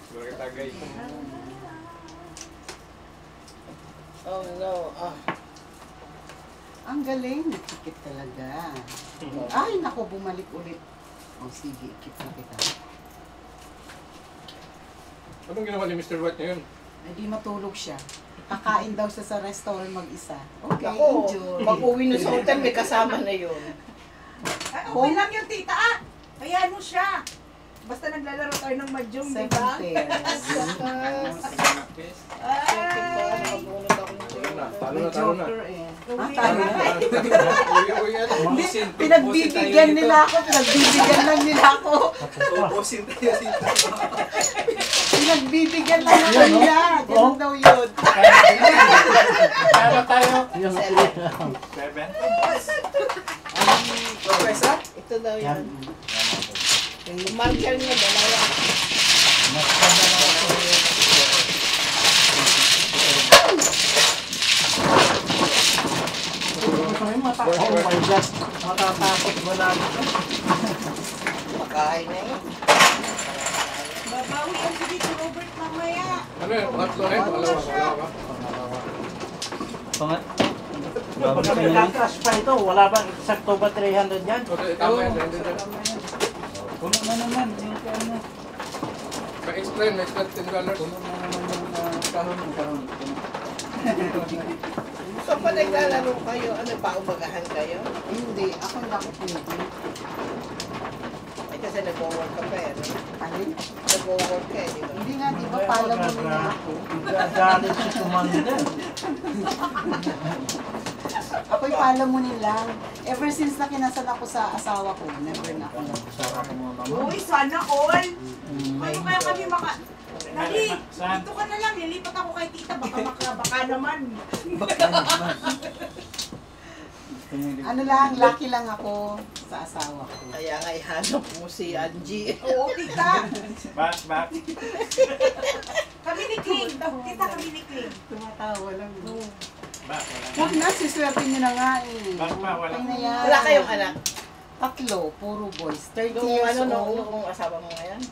Barangay Tagay. Oh no. Ah. Ang galing, nakikip talaga. Ay, naku, bumalik ulit. O sige, ikip na kita. Anong ginawa ni Mr. White ngayon? Ay, di matulog siya. Kakain daw siya sa restaurant mag-isa. Okay, Ako, enjoy. pag-uwi nun sa hotel, may kasama na yun. Ay, okay lang yung tita. Ah, kaya ano siya? Basta naglalaro tayo ng mahjong, di 7 ba? pairs. Ay, Nakabunod ako ng Talo na, May talo na. joker eh. Ah, Talo talo na. na. Uy, ano? Hindi, pinagbibigyan nila ako. Pinagbibigyan lang nila ako. Ubusin tayo dito. Pinagbibigyan lang nila. Ganun daw yun. Kaya tayo. Yung 7. Pwesa? Ito daw yan. yun. Yung marker niya, dalawa. Mas ganda na ako. Oh my God. Matatakot mo na. Makain na yun. babawi yan si Tito Robert mamaya. Ano yun? Pangatlo rin? Pangalawa ba? Pangat. Pag may kakas pa ito, wala bang eksakto ba 300 yan? Okay, tama yan. Puno na naman. Yung ano. May extra $10. Puno na naman yung kahon. So, pag naglalaro kayo, ano, paumagahan kayo? Hindi, ako hindi ako pwede. Ay, kasi nag-work ka pa eh. No? Alin? Nag-work ka eh, di ba? Hindi nga, di ba pala mo nila ako? Galit si Commander. Ako'y pala mo nila. Ever since na kinasal ako sa asawa ko, never na ako lang. Sarap mo naman. Uy, sana all. Paano kaya kami Dali, Saan? dito ka na lang. Lilipat ako kay tita. Baka naman. Ano lang, lucky lang ako sa asawa ko. Kaya nga ihanap mo si Angie. Oo, tita. Back. Kami ni Kling. Tita, kami ni Kling. Tumatawa lang. No? Back, wala. Huwag na, siswerte nyo na nga eh. Back pa, wala. Okay na yan. Wala kayong anak? 3, puro boys. 30 Nung years ano, old. nung asawa mo ngayon?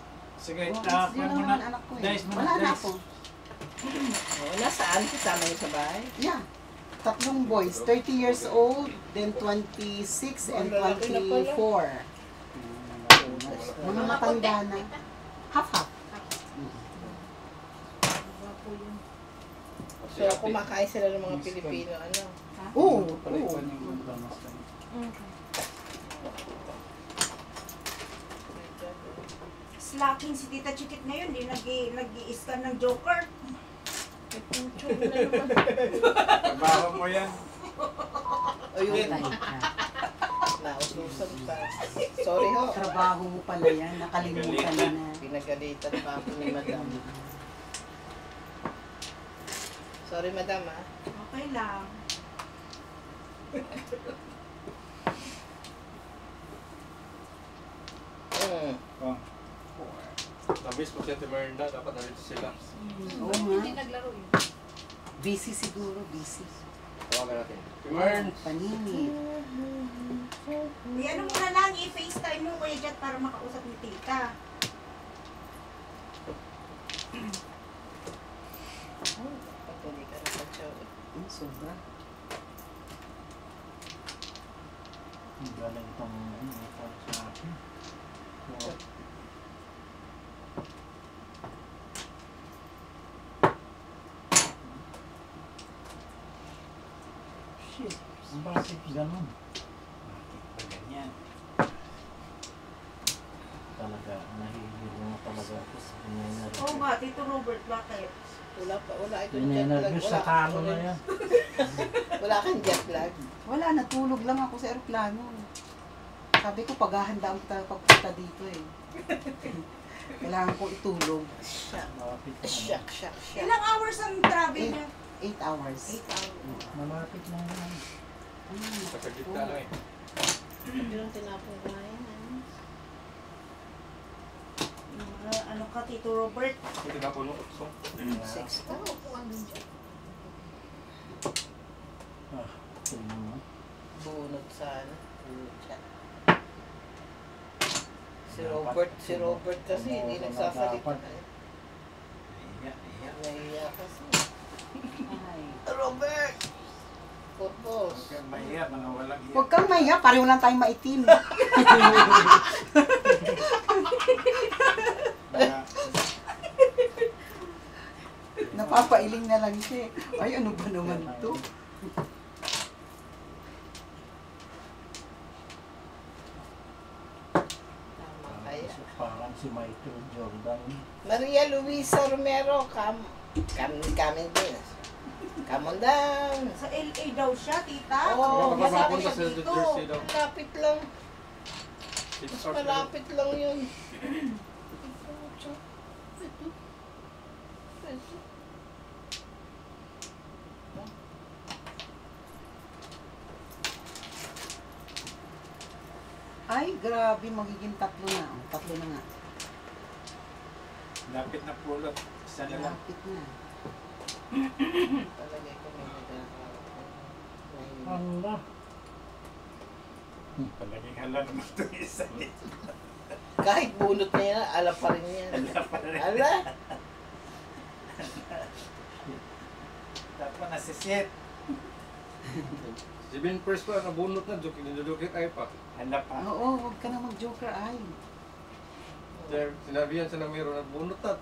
Sige, Oh, kuha yun mo naman na. anak ko eh. Dice mo Wala na dice. ako. Oo, nasaan? Kasama niyo sa bahay? Yeah. 3 boys, 30 years old, then 26 and 24. Mga matanda na. Half-half. So, kumakain sila ng mga Pilipino, ano? Oo. Palikuan yung damas. Slacking si Tita Chikit ngayon. Di nag-i-scan ng Joker. May pucho na naman. Trabaho mo yan. Ayun. Patay ka. Naususan pa. Sorry ho. Trabaho mo pala yan. Nakalimutan mo na. Pinagalitan pa ako ni madam. Sorry madam ah. Okay lang. Mm. Namiss ko siya Timerda, dapat nandito sila. Oo Hindi nga. naglaro yun. Busy siguro, busy. Tawagan natin. Timern! Paninit. Ano muna lang, i-FaceTime mo Kuya Jet para makausap ni tita. Patuloy ka na sa show. Sobra. Ang galing itong para sa akin. So, shit, bakit ganun? Bakit ba ganyan? Talaga, nahihilo na talaga ako sa Oo ba, Tito Robert, bakit? Wala pa, wala ito jet lag. Ninenervous sa kamo na yan. Wala kang jet lag. Wala, natulog lang ako sa aeroplano. Sabi ko, paghahanda ang pagpunta dito eh. Kailangan ko itulog. Malapit na. Shock, shock, shock. Ilang hours ang travel niya? 8 hours. 8 hours. Malapit na yan. Sa kagitna lang eh. Yung tinapong ko na yan. Ano ka, Tito Robert? Hindi na puno. So, 6 ka. Ano upuan dun dyan? Ah, tingnan mo. Bunot sana. Si Robert kasi hindi nagsasalita. Nahiya kasi. Ay. Robert! Purpose. Kaya mahiya, mga walang iya. Huwag kang maya, pareho lang tayong maitim. Napapailing na lang siya. Ay, ano ba naman to? Tama kaya. Parang si Michael Jordan. Maria Luisa Romero, coming din. Come on down. Sa LA daw siya, tita. Oo, Baka malapit mapunta sa dito. Jersey daw. Malapit lang. Six Mas hours na yun. malapit lang yun. Ay, grabe, magiging 3 na. 3 na nga. Lapit na pulot. Isa na lang. Malapit na. Palagay ko may nagkakaroon. Ano? Palaging hala naman ito isa nito. Kahit bunot na yan, alam pa rin yan. Ala! Tapos nasisit. Si Ben First pa, nabunot na, nidudukit ay pa. Hala pa. Oo, huwag ka na mag-joker, ay. Sinabi yan sa namero, nagbunot na,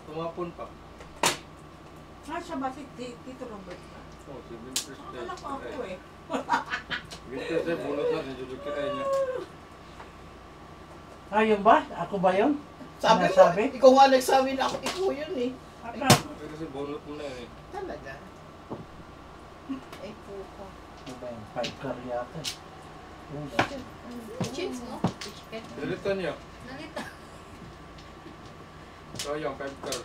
tumapon pa. Siya ba si Tito Robert? Oh, si Ben First day. Akala ko ako eh. Ben First day, bunot na, nidudukit ay niya. Ah, yun ba? Ako ba yun? Sabi mo, Sinasabi? ikaw nga nagsabi na ako, ikaw yun eh. Aka. Kasi bunot mo na yan eh. Talaga? Ay, puka. Ano ba yun? 5 car yata. Yun ba? Chips, no? Chicken. Dalitan niya. Nalita. So yung 5 car.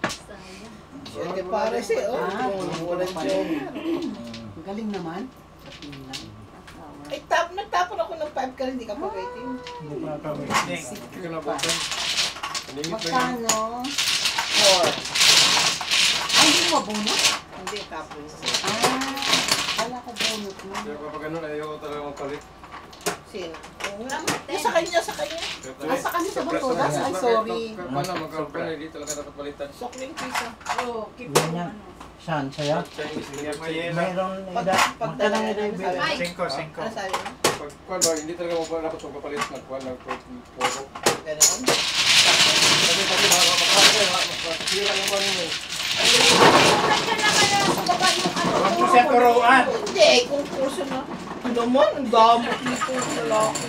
Sayang. Siya pare si oh. Walang joker. Ang galing naman. Sabihin lang. Ay, nagtapon ako ng 5 ka, hindi ka pa waiting. Hindi pa kami. Hindi Secret ka pa. nabutan. Naningit na yun. Magkano? 4. Ay, hindi mo bunot? Hindi, tapon. Wala ko bunot na. Kaya kapag ganun, ayaw ko talaga magpalit. Sino? Tama, Sa kanya, sa kanya. Sa kanya sa batodas? Ay, sorry. Paano magkaroon, hindi talaga dapat palitan. Sokling pisa. Oo, keep Yan on yan. ano. Saan? Sa'yo? Chinese Hindi New mo Year. yelo. Mayroon Pag- ida. pagdala Magkano na ida ng ibig? Ay. 5. Ano sabi mo? Pag kuwan ba, hindi talaga dapat magpapalit. Nagkuhan lang puro. Ganon? Kasi makakasira yung kuwan mo. Nandiyan na kaya sa baba yung ano. Huwag mo siya turuan. Hindi, kung kurso na. Naman, ang damot nito sa laki.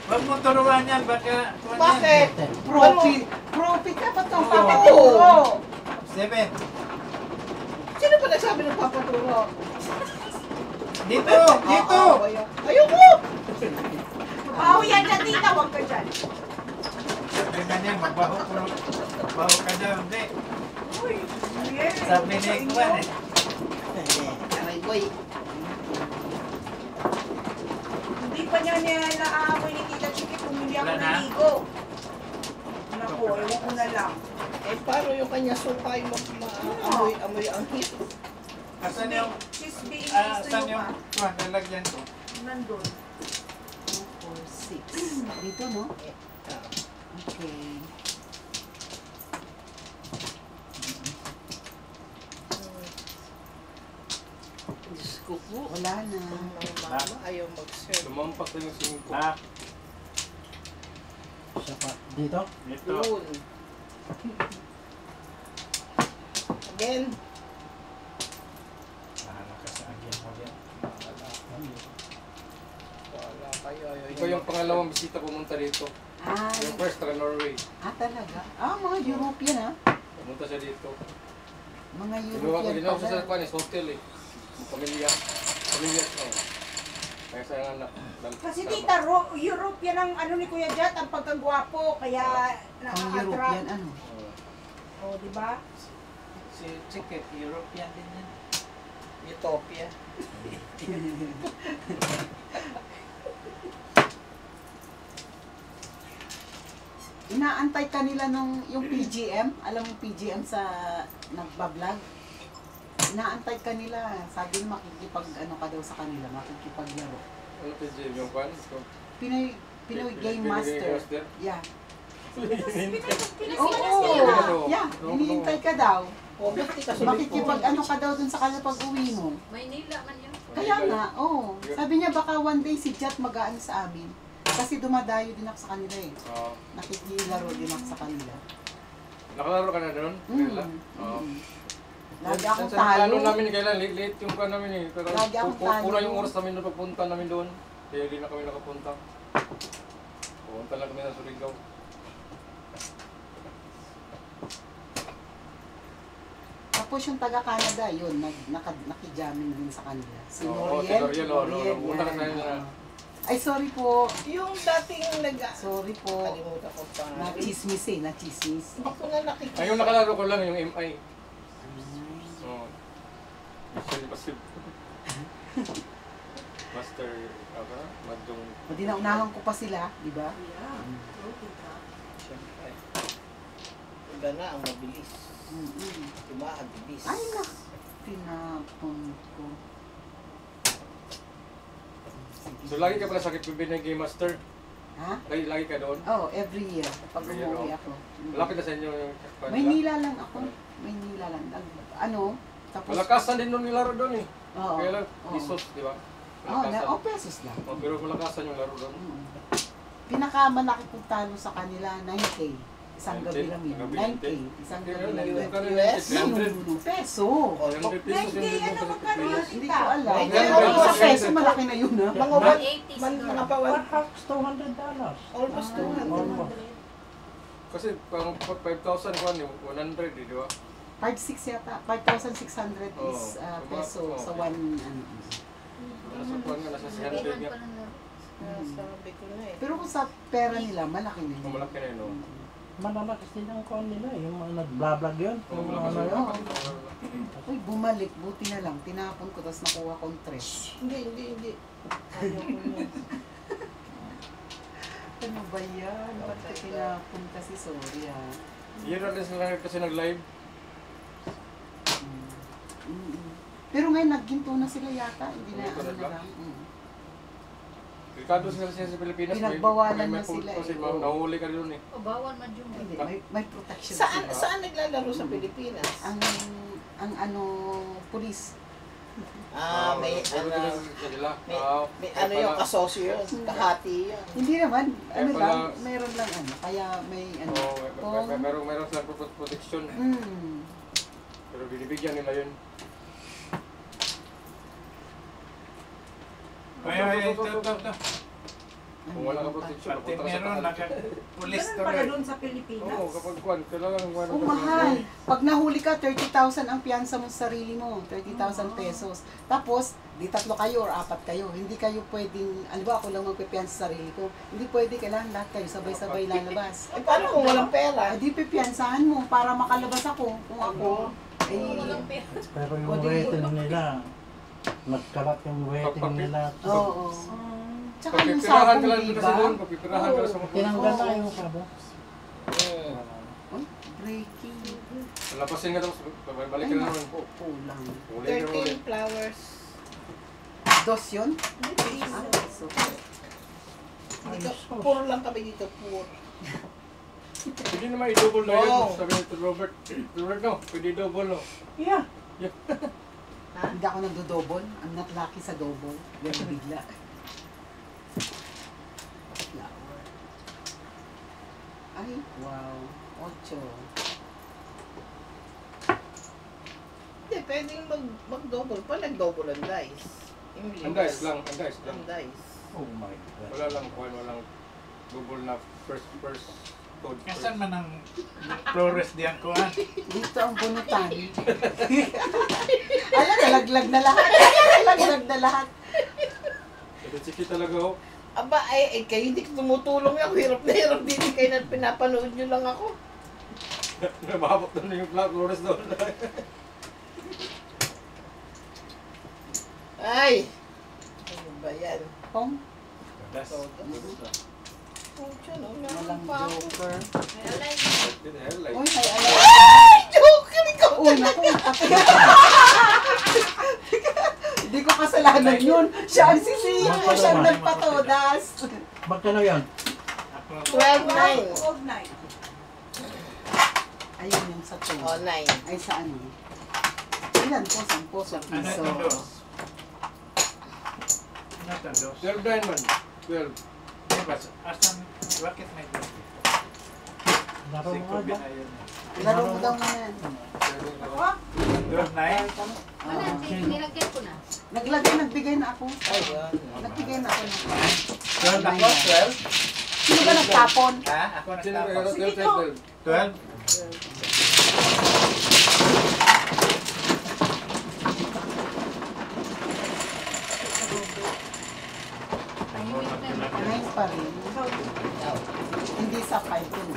Huwag mo turuan yan. Baka... Bakit? Profi ka pa itong Oo. papaturo. 7. Sino ba nagsabi ng papaturo? Dito! Dito! Ayoko! Baho yan dyan, tita. Huwag ka dyan. Sabi na niya, magbaho ko. Baho ka daw, hindi. Uy, yes. Sabi ni Kwan eh. Aray boy. Hindi pa niya nilaamoy ni Tita Chiki. Pumili ako Wala ng na? ligo. Naku, ewan ko na lang. Eh, paano yung kanya sukay amoy ang hit? Asan yung, She's being saan gusto yung, nyo pa. Kwan, lalagyan ko? Nandun. 2, 4, 6. Dito, no? Okay. Diyos ko po. Wala na. Ang mga mama ayaw mag-serve. Lumampak na yung singko. Ah, Siya pa. Dito? dito. Yun. Again. Bahala ka sa agyan mo yan. Wala kayo. Ikaw yung pangalawang bisita pumunta dito. Ah, Yung first, taga Norway. talaga? Ah, mga European, ha? Pumunta siya dito. Mga Ginawa ko, European ginawa ko pala. sa Panis, hotel eh. Yung pamilya. Pamilya ko. Kaya sa anak. Kasi tita, European ang ano ni Kuya Jat, ang pagkagwapo, kaya nakaka-attract. ano? Oh, di ba? Si Chicket, European din yan. Utopia. Inaantay ka nila nung yung PGM, alam mo PGM sa nagbablog? Inaantay ka nila, sabi mo makikipag ano ka daw sa kanila, makikipaglaro. Ano to, Jim? Yung pan? Pinoy Game Master. Yeah. Oo, Oo. yeah, hinihintay ka daw. O, ba't di ka Makikipag ano ka daw dun sa kanila pag uwi mo. Maynila man yun. Kaya nga, oo. Sabi niya baka one day si Jat mag-aan sa amin. Kasi dumadayo din ako sa kanila eh. Oo. Nakikilaro din ako sa kanila. Nakalaro ka na doon? Kailan? Oo. Lagi akong Sa plano talo. namin kailan, late yung kan namin eh. Pero Lagi akong talo. pura yung oras namin na pagpunta namin doon. Kaya hindi na kami nakapunta. Pupunta lang kami sa Surigao. Tapos yung taga-Canada, yun, nakijamming din sa kanila. Si Oo, si Noriel. Noriel, oo. Punta ka na yun. Ay, sorry po. Yung dating Sorry po. Kalimutan ko pa. Na-chismis eh, na-chismis. Hindi ko na nakikita. Ay, yung nakalaro ko lang yung MI. Oo. Mission Impossible. Master, ano? Madjong. O, dinaunahan ko pa sila, di ba? Siyempre. Iba na ang mabilis. Diba, ang bilis. Ay, tinapon ko. So, lagi ka pala sa Kipibinay Game Master? Ha? Lagi ka doon? Oh, every year. Pag Every year, umuwi oh. ako. Malapit na sa inyo yung Maynila lang ako. Maynila lang. Ano? Tapos, Malakasan din doon yung laro doon eh. Oo. Kaya lang, Oo. pesos, di ba? Oh, pesos lang. Oh, pero malakasan yung laro doon. Pinakamalaki kong talo sa kanila, 9K. Isang gabi 9K? lang yun. Gabi 9K. 9K? Isang Kaya gabi lang yun, yun. ka rin US? 300. Peso. Oh, 100 pesos Hindi, yung ano magkano yun, Hindi tita? ko alam. Ay, Pero sa ay, peso, malaki na yun ha. Mga 180 mga pa Perhaps $200. almost 200. Almost. Kasi parang 5,000 ko ano, 100 di ba? 5,600 yata. 5,600 Oo. is peso Oo. sa one ano. Nasa kuwan nga, nasa 600 nga. Sabi ko na eh. Pero kung sa pera nila, malaki na yun. Malaki na yun, no? Malalakas din ang kuhan nila, yung mga nag-vlog yun. Oo, Yung malakas ano yun. yun. Uy, bumalik. Buti na lang. Tinapon ko, tapos nakuha kong tres. Hindi. Ayaw ko yun. Ano ba yan? Ba't ka tinapon kasi? Sorry ha. Yun natin sila kasi nag-live. Pero ngayon, nagginto na sila yata. Hindi na Nagginto ano na na ba? lang. Ricardo sila sa Pilipinas. Pinagbawalan may na sila Kasi eh. Oo. nahuli ka doon eh. O, bawal man yun. Hindi, may protection Saan sila. saan naglalaro sa Pilipinas? Ang ano, police. May Puro ano, sila. may ano yung kasosyo yun, kahati yun. Hindi naman, ano Kaya lang, pala- meron lang ano. Kaya may ano. Oo, meron silang protection. Pero binibigyan nila yun. Ay, ito. Kung wala ka protection, Pati pupunta ka sa meron, takal. naka-police Ganun to pala rin. doon sa Pilipinas. Oo, kapag kwan, kailangan kwan. Oh, mahal. Pag nahuli ka, 30,000 ang piyansa mo sa sarili mo. 30,000 pesos. Tapos, di 3 kayo or 4 kayo. Hindi kayo pwedeng, ano ba, ako lang magpipiyansa sa sarili ko. Hindi pwede, kailangan lahat kayo sabay-sabay lalabas. Eh, paano kung walang pera? Ay, di pipiyansahan mo para makalabas ako. Kung ako, ay, Walang pera. Pero O, yung di- wedding nila, nagkalat yung wedding nila. oo. Tsaka yung Pagpipirahan ka sabong, lang di kasi ba? doon, pagpipirahan ka lang sa mga Tinanggal na yung sabo. Uy, breaking. Lapasin ka tapos balik ka na naman. Kulang. Uli ka ulit. 13 flowers. Dos yun? Ah, so, Dito, puro lang kami dito, puro. Pwede naman i-double na yun. Oo. Sabi nito Robert. Robert, no? Pwede i-double, no? Yeah. hindi ako nagdo-double. I'm not lucky sa double. Bigla bigla. Flower. Ay, wow. 8. Hindi, pwedeng mag-double pa. Nag-double ang dice. Yung Ang dice lang, ang dice lang. Ang dice. Oh my God. Wala lang kwan, walang double na first code. Kasan man ang Flores diyan ko ah. Dito ang bunutan. Alam, nalaglag na lahat. Nalaglag na lahat. Sige talaga, oh. Aba, ay kayo hindi tumutulong ako. Hirap na hirap din kayo na pinapanood nyo lang ako. Nababot na yung Flores doon. Ay! Ano ba yan? Pong, Das. Pucha, no? walang Meron pa ako. joker. Ay, alay. Uy, may alam. Ay! Joker! Ikaw Uy, naku. Hindi ko kasalanan yun. Siya ang sisiyo. Siya ang nagpatodas. Magkano yan? Ako, 12-9. 9. Ayun yung sa to. Oh, 9. Ay, sa ano? Ilan po? 10 sa ano piso. ito dos? Ano ito dos? 12 diamond. 12. Diba, asan, bakit may dos? Laro mo Siko nga ba? binayon. Laro mo daw na yan. Dos na eh? Wala, nilagyan ko na. Nagbigay na ako. Ayun. Nagbigay na ako. 12 ako? 12? Sino ba nagtapon? Ha? Ako Sino nagtapos. ba? 12. 12? Tahimik na yun. Nice pa rin. Hindi sa 5 yun.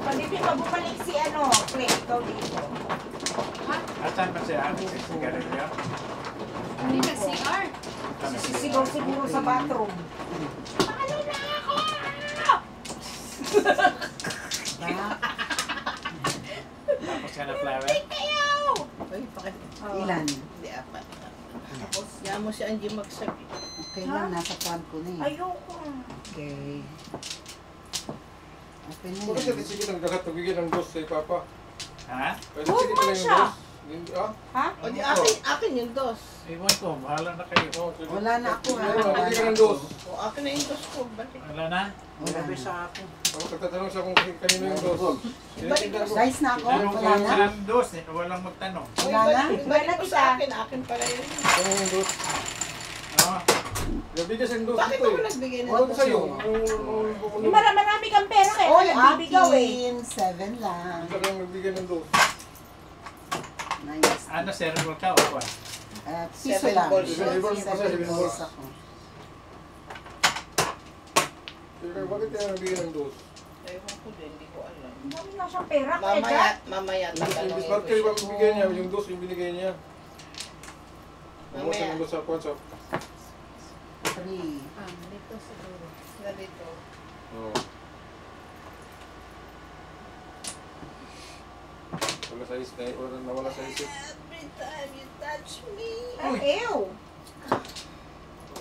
Pwede pa bumalik si ano, Clay, ikaw dito. Asan ba siya? Sigarilyo? Hindi na CR. Sisigaw siguro sa bathroom. Tapos ka na flower? Ay, bakit? Ilan? Hindi, apat. Tapos, yan mo si Angie magsag. Okay lang, nasa pan ko na eh. Ayoko. Okay. Open na Bakit yan. kasi sige lang nakatugigin ng dos sa Papa? Ha? Pwede Huwag sige man pala yung siya. dos. Hindi, ah? Ha? O di akin yung dos. Iwan ko, bahala na kayo. Oo, sige. Wala na ako ha. Wala Wala na na ng ako. dos. O akin na yung dos ko. Balik. Wala na? Wala Sabi na. sa akin. Ako nagtatanong siya kung kanino yung dos. Tinitingnan ko. Guys na ako? Pero Wala na? walang dos eh, walang magtanong. Wala na? Balik ko sa akin. Akin pala yun. Kanino yung dos? Oo. Gabi kasi yung dos Bakit ito ako eh. nagbigay ng Huwag dos? sa'yo. Marami kang pera kaya Oy, nagbibigaw eh. akin. 7 lang. Hindi ka lang nagbigay ng dos. Nice. Ano, cerebral ka o ba? Piso 7 lang. balls. 7 7 balls ako. Sige, bakit kaya nagbigay ng dos? Ewan ko din, hindi ko alam. Marami na siyang pera kaya Mamaya tatanungin Miss ko Mark, kayo ba siya. bibigyan niya? Yung dos yung binigay niya. Mamaya. Namuha ng dos sa kwansa. 3. Dito siguro. Ganito. Oo. Wala sa isip na, wala nawala sa isip. Every time you touch me. Ay, ew.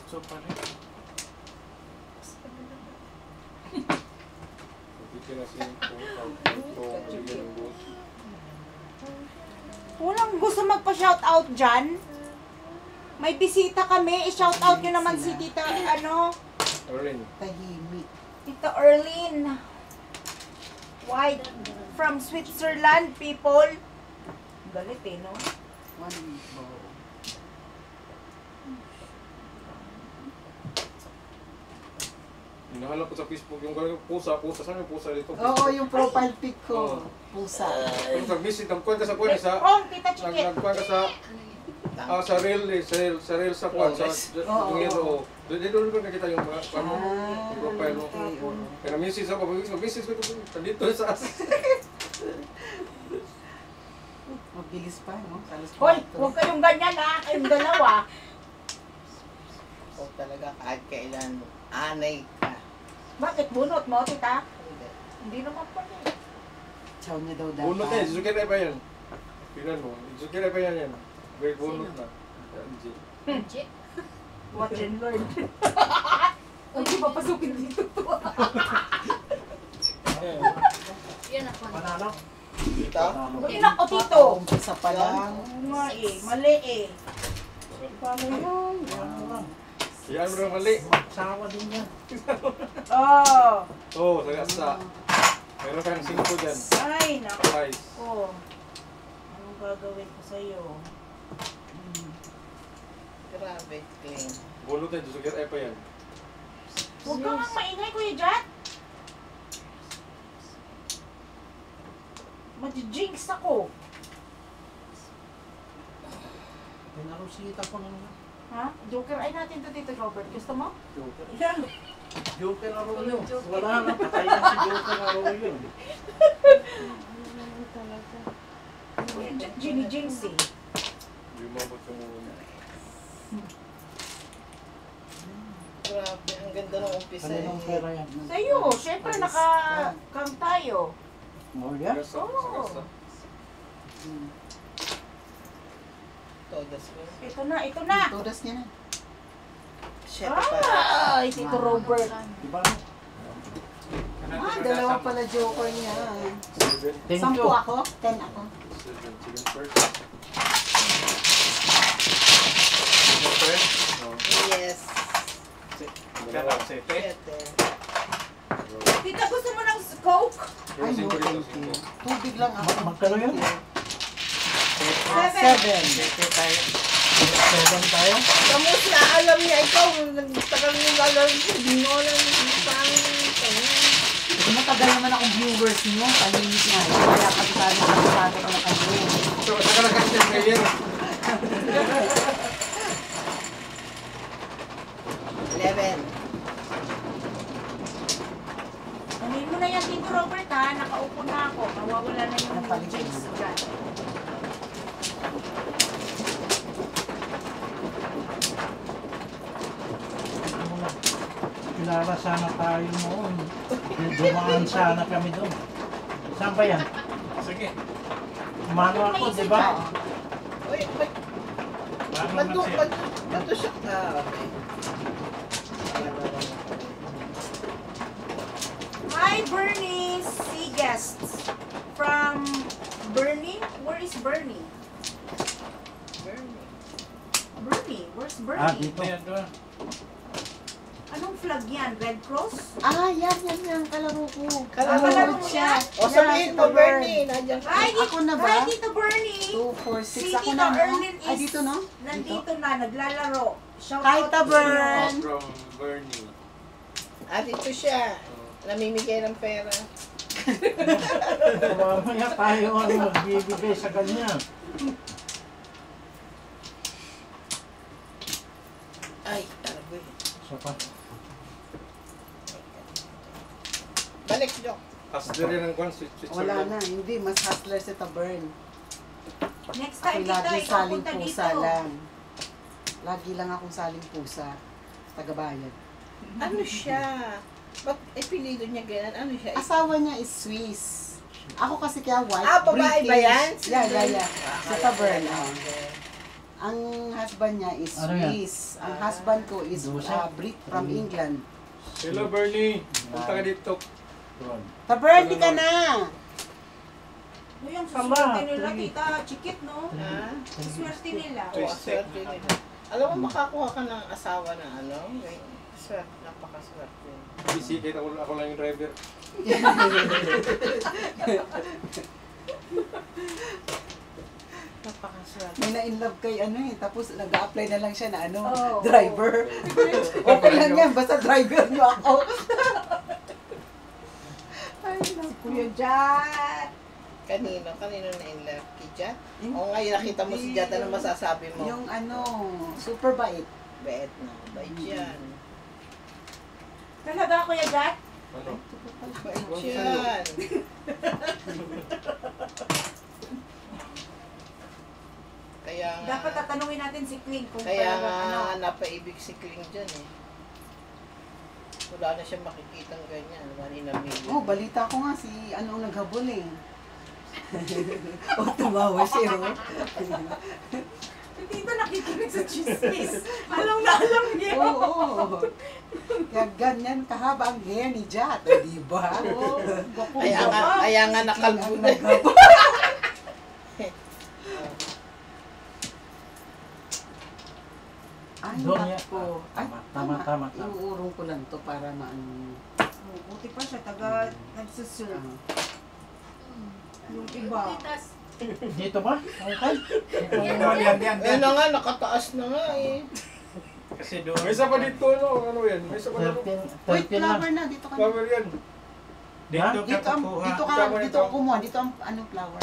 So pa rin. Bigyan na siya kung bigyan ng dos. Walang gusto magpa-shoutout dyan? May bisita kami. I-shoutout nyo naman si Tita, Erlin. Tahimik. Tita Erlyn. White. From Switzerland, people. Galit eh, no? One bow. Hinahanap ko sa Facebook yung pusa. Saan yung pusa dito? Oo, yung profile pic ko. Oo. Pusa. Kung nag-visit, nagkuhan ka sa kuwan sa... Oh, Tita Chiquit. Nagkuhan ka sa... sa rail eh, sa rail sa kuwan, sa Tungero. Doon ko nakita yung mga yung profile mo. Kaya na-message ako, mag-message ko ito, dito sa as. Mabilis pa, no? Alas Hoy, 4. huwag kayong ganyan ha. Kayong dalawa. O talaga kahit kailan anay ka. Bakit bunot mo, Tita? Hindi. Hindi naman pa eh. Chow niya daw dapat. Bunot eh, Zukir pa yan. Pinan mo, Zukir pa yan yan. Very bunot na. Legit. Watch and learn. Hindi papasukin dito to. Yan ako. Panalo. Ito? Buti na ko, Tito. Umpisa pa lang. Oo nga eh, mali eh. Paano yun? Yan mo lang. Yan mo na mali. Sawa din yan. Oh. Oo, sa gasa. Meron kang 5 dyan. Ay, naku. Price. Anong gagawin ko sa'yo? Grabe, clean. Bunot eh, Zukir pa yan. Huwag ka nga maingay, Kuya Jan. Madi-jinx ako. Pinarusita pa nga. Ha? Joker ay natin to, Tito Robert. Gusto mo? Joker. Yan. Joker Arroyo. Wala nang patay na si Joker Arroyo. Ginny-jinx eh. Yung mabot yung muna. Grabe, ang ganda ng umpisa Kaninong eh. pera yan? Sa'yo, syempre naka-cam tayo. Oh, yan? Gasa, Oo. sa gasa. Todas ko. Ito na, ito na. Todas niya na. Chef pa. Ay, Tito Robert. Diba? Dalawa pala joker niya. 7. Thank 10 you. ako, 10 ako. 7. Sige, first. Yes. Kaya 7. Siyete. Tita, gusto mo ng Coke? Ay, no, thank you. Tubig lang ako. Magkano yun? 7. Seven tayo? Kamusta? Alam niya ikaw, nagtagal mo lalaro ko. Di mo alam yung Kung matagal naman akong viewers niyo, kalimit nga. Kaya kapitano ko na kayo. So, saka na kasi yung player. 11. Anin mo na yan, Tito Robert ha. Nakaupo na ako. Nawawala na yung jinx dyan. Kilala sana tayo noon. Dumaan sana kami doon. Saan ba yan? Sige. Umano ako, di ba? Uy, Paano na siya? bato siya ka. Okay. Hi, Bernie. See guests from Bernie. Where is Bernie? Bernie, where's Bernie? Ah, dito. Ayan, doon. Anong flag yan? Red Cross? Ah, yan. Kalaro ko. Kalaro mo siya. O sabihin mo, Bernie, nandiyan ka. Hi, Ako na ba? Hi, Tito Bernie. 2, 4, 6. Si Ako Tito na, no? Erlyn is Ay, dito, no? nandito na, naglalaro. Shout Hi, out Tabern. to you. From Bernie. At ito siya. Namimigay ng pera. Mamaya tayo ang magbibigay sa kanya. Ay, tarboy. Isa pa. Balik, Dok. Hustler yan ng kwan, Wala Switzerland. na, hindi. Mas hustler si Tabern. Next Ako time, Tita, lagi ikaw saling punta dito. pusa lang. Lagi lang akong saling pusa. Tagabayan. Ano siya? Ba't ipilido niya ganyan? Ano siya? Asawa niya is Swiss. Ako kasi kaya white, Ah, babae ba yan? Yeah. Si Tabern. Okay. Ang husband niya is Ano yan? Swiss. Ang husband ko is Dusa? Brit from England. Hello, Bernie. Punta ka dito. Doon. Tabern, di ka na! No, yung Tama, swerte nila, three. tita, chikit, no? Ha? Swerte nila. Swerte nila. Alam mo, makakuha ka ng asawa na ano? Swerte, napakaswerte. Bisikit ako lang yung driver. Napakaswerte. May na-inlove kay ano eh, tapos nag-a-apply na lang siya na ano, Oo. driver. Okay lang yan, basta driver niyo ako. Ay, naku. Kuya Jat. Kanino na in love? Kay Jat? O ngayon nakita mo si Jat, ano masasabi mo? Yung ano, super bait. Bait na. Bait yan. Talaga, Kuya Jat? Ano? Bait yan. Kaya nga, Dapat tatanungin natin si Kling kung kaya talaga nga ano. napaibig si Kling dyan eh. Wala na siya makikitang ganyan. Maninamili. Oh, balita ko nga si ano ang naghabol eh. Oh, tumawa siya. Oh. Hindi ba nakikinig sa chismis? Alam na alam niya. Oo. Kaya ganyan kahaba ang hair ni Jat, oh, di ba? Oh, Kaya nga nakalbo na. naghabol. Ay, Doon niya. nako. Ay, Tama. Iuurong ko lang to para maano. Oh, buti pa siya, taga nagsuserve. Yung iba. Titas. Dito ba? Okay. Yan. Ayun na nga, nakataas na nga eh. Kasi doon. May isa pa dito, ano yan? May isa pa dito. 13 Wait, 13 lang. flower na. Dito ka na. Flower yan. Dito Dito ka ang, kukuha. dito ang kumuha. Dito ang ano, flower.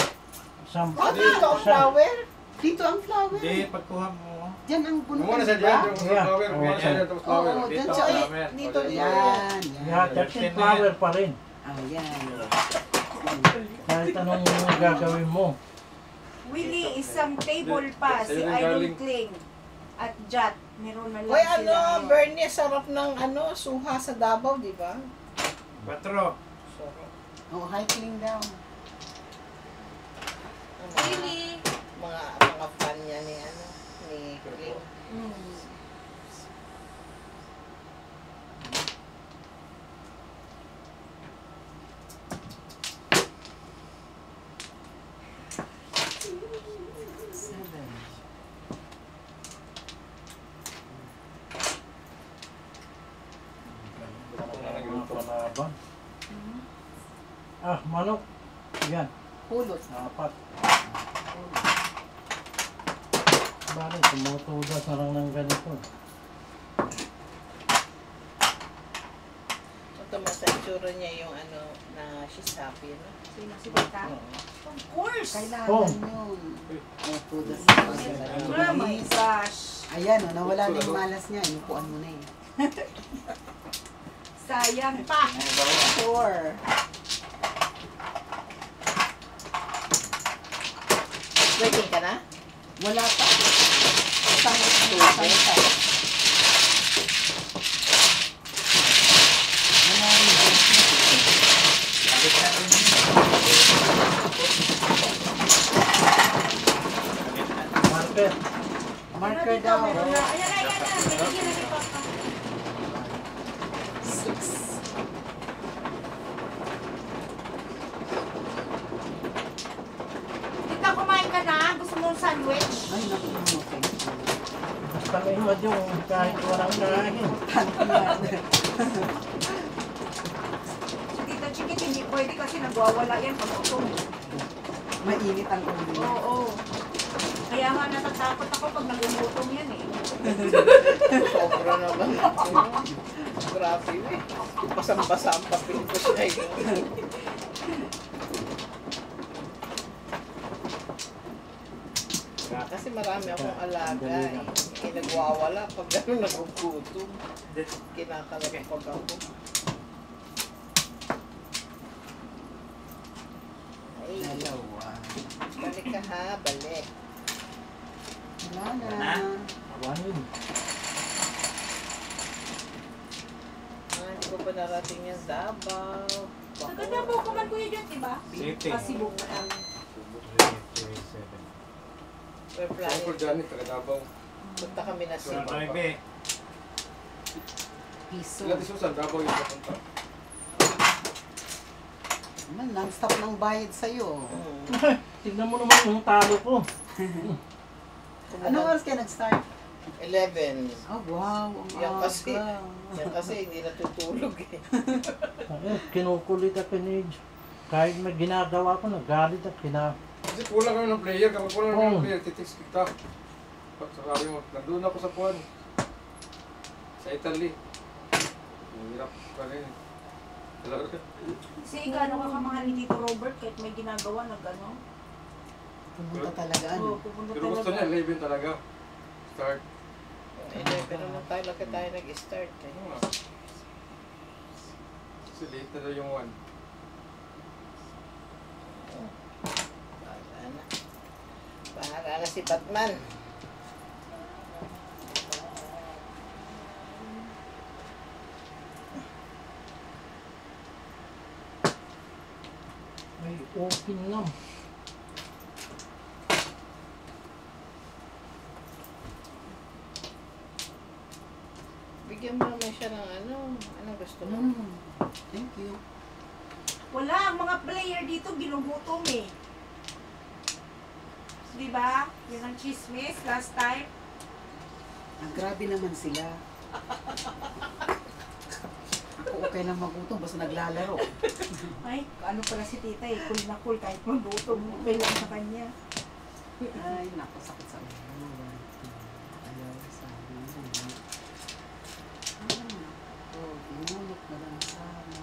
Oh, dito ang flower. Dito ang flower. Di, pagkuha mo. Diyan ang puno. Kumuha na siya dyan, yung flower. Kumuha na siya dyan, tapos flower. Oo, Dito dyan ang siya. flower. Dito, Yan, Yeah, yan. 13 flower pa rin. Ayan. Kahit anong gagawin mo. Willie, isang table pa si Sa'yo rin, Idol darling. Kling at Jat. Meron na lang Hoy, sila ano, ngayon. Bernie, sarap ng ano, suha sa Davao, di ba? 4. Sarap. Oh, hiking daw. Ang mga, Really? mga fan niya ni ano, ni Kling. Mm. Seven. Palaban. Ah, manok. Yan. Pulot. Apat. Bakit? Tumutudas na lang ng ganito. Ito sa itsura niya yung ano, na she's happy, no? Sino si Bata? Of course! Kailangan Oh. yun. Oh, pudas. Oh my gosh! Ayan, oh, nawala na yung malas niya. Inupuan mo na eh. Sayang pa! Four. Waiting ka na? Wala pa. Isang pa. Wala Market. Marker daw. Meron na. Ayan na. Binigyan na ni Papa. Six. Tita, kumain ka na? Gusto mo sandwich? Ay, naku, okay. Basta may imad yung kahit walang kain. Si Tita Chikit, hindi pwede kasi nagwawala yan pag utong. Mainit ang ulo. Oo. Kaya nga natatakot ako pag nagumutong yan eh. Sobra naman. Grabe eh. Basang-basa ang papel ko siya eh. Kasi marami akong alaga eh. Kaya nagwawala pag gano'n nagugutom. Kinakalapag ako. Ay, Dalawa. balik ka ha, balik. Wala na. Awanin. Hindi ko pa narating yung Davao. Naganda po ka man kuya dyan, diba? City. Pasibo. We're Saan planning. po dyan, taga Davao. Punta kami na Wala Cebu. tayo, be. Piso. Sila di Susan, Davao yung papunta. Man, non-stop ng bayad sa'yo. Tignan mo naman yung talo ko. Anong oras kayo nag-start? 11. Oh, wow. Ang Yan kasi. aga. Yan kasi hindi natutulog eh. Ay, kinukulit ako ni Age. Kahit may ginagawa ko, nagalit at Kasi kulang kami ng player. Kapag kulang kami ng player, titext kita. Pag sabi mo, nandun ako sa Puan. Sa Italy. Hirap pa rin. Kasi gaano ka kamahal ni Tito Robert kahit may ginagawa na gano'n? Pumunta talaga, ano? Oo, pupunta Pero gusto niya, 11 talaga. Start. Pero nung tayo lang tayo nag-start eh. Ano nga? Kasi late na daw yung 1. Bahala na. Bahala na si Batman. Ay, open lang. Bigyan mo naman siya ng ano gusto mo. Thank you. Wala, ang mga player dito ginugutom eh. Di ba? Yun ang chismis last time. Ah, grabe naman sila. Ako okay lang magutom, basta naglalaro. Ay, ano pala si tita eh. Cool na cool kahit magutom. Okay lang sa kanya. Ay, naku, sakit sa ulo. Ayaw, sabi mo. Oh, tinulok na lang sana.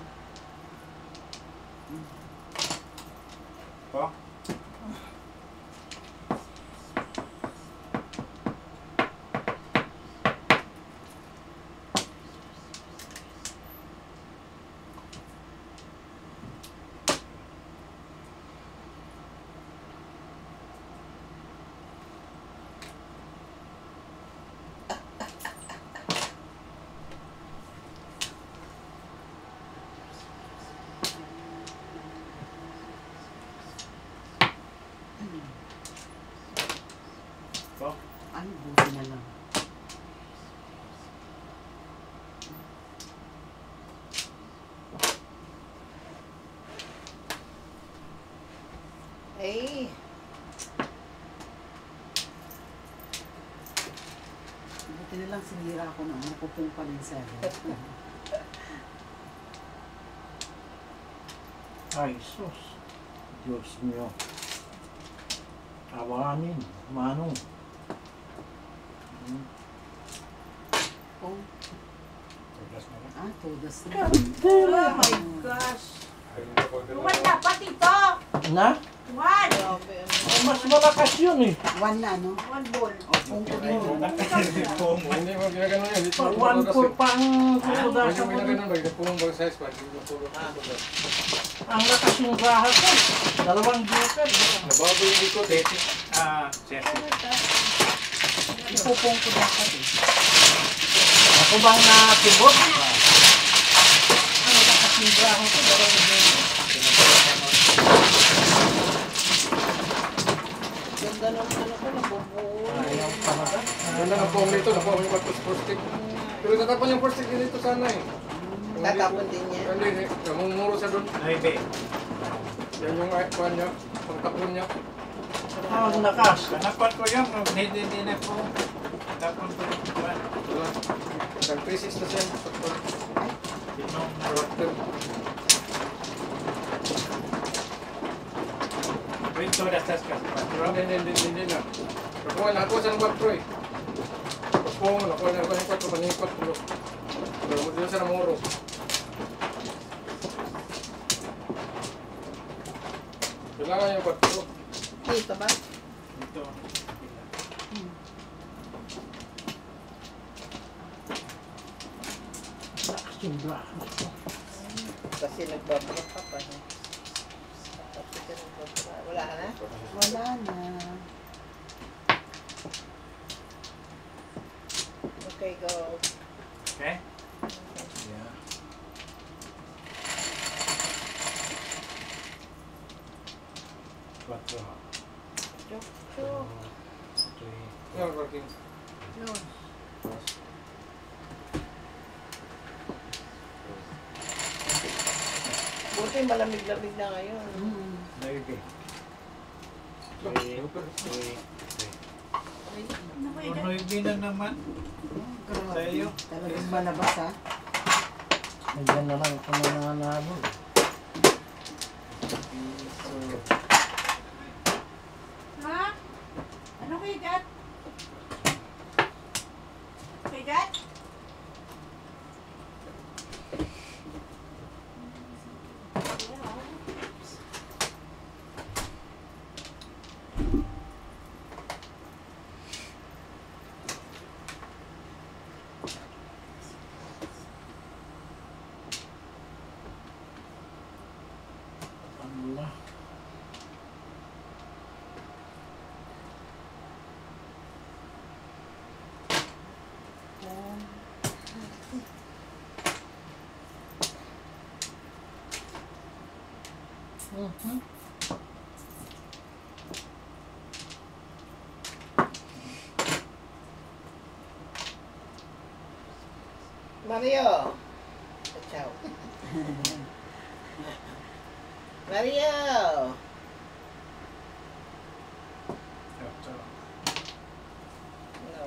Pa? Ay, buti na lang. Ay, Buti na lang sinira ako na nakupong pa rin sa Ay, sus. Diyos mio. Awanin. Manong. Oh, ah, todas na. Oh my gosh. Tuwan na pa, tito. Na? Tuwan. grabe. Ay, mas malakas yun eh. One na, no? One ball. Kung ko din. Hindi mo ginaganon yan. Dito Pag mo 1-4 pa ang Pwede susudasan mo ko. ginaganon ba? Pulong bang size pa? Hindi mo pulong. Ang lakas yung raha ko. Dalawang joker. Nabago yung ikot eh. Ipupong ko dapat eh. Ako bang nakibot? Ang lakas yung raha ko. Dalawang joker. Ganda ng ano ko, nabubuo. Ayaw talaga. Ganda ng pong nito. Nakuha mo yung first stick. Pero tatapon yung first stick dito sana eh. Tatapon din niya. Hindi. Namumuro siya doon. Yan yung kuhan niya. Pagtapon niya. Ang lakas. Nakuha ko yun, hindi na po. Tapos ko yung kuwan. Wala. Nag-3-6 na siya. Character. Ito na sa kaspas. Hindi na. Nakuha siya ng 4 eh. Nakuha ng 4. Manipot. Pero mo din siya namuro. Kailangan yung 4. Dito ba? Ito. Lakas yung raha ko. Kasi nagbabrak ka pa. Kasi ka nagbabrak. Wala ka na? Wala na. Okay, go. Okay? Yeah. Chok, chok. Yan, working. Yun. Buti Kasi malamig-lamig na ngayon. Navy. Navy na naman. Sa iyo. Talagang malabas ha. Nandiyan na lang kung nanganalo. Ha? Ano kayo dyan? Kayo dyan? Allah. Mario! Ciao. Mario! No.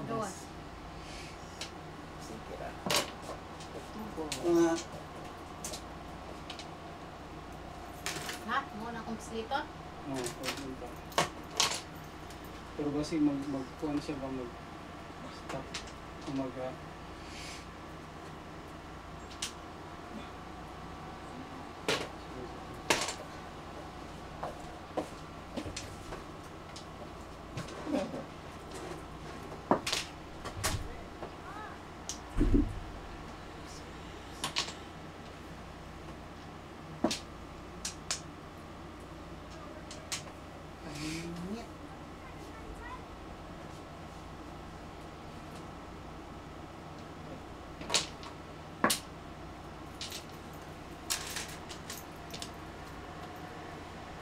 Doon. Sige ra. Ha? Muna akong bislito? Oo, pwede ba? Pero kasi mag-kuhan siya ba mag-stop umaga.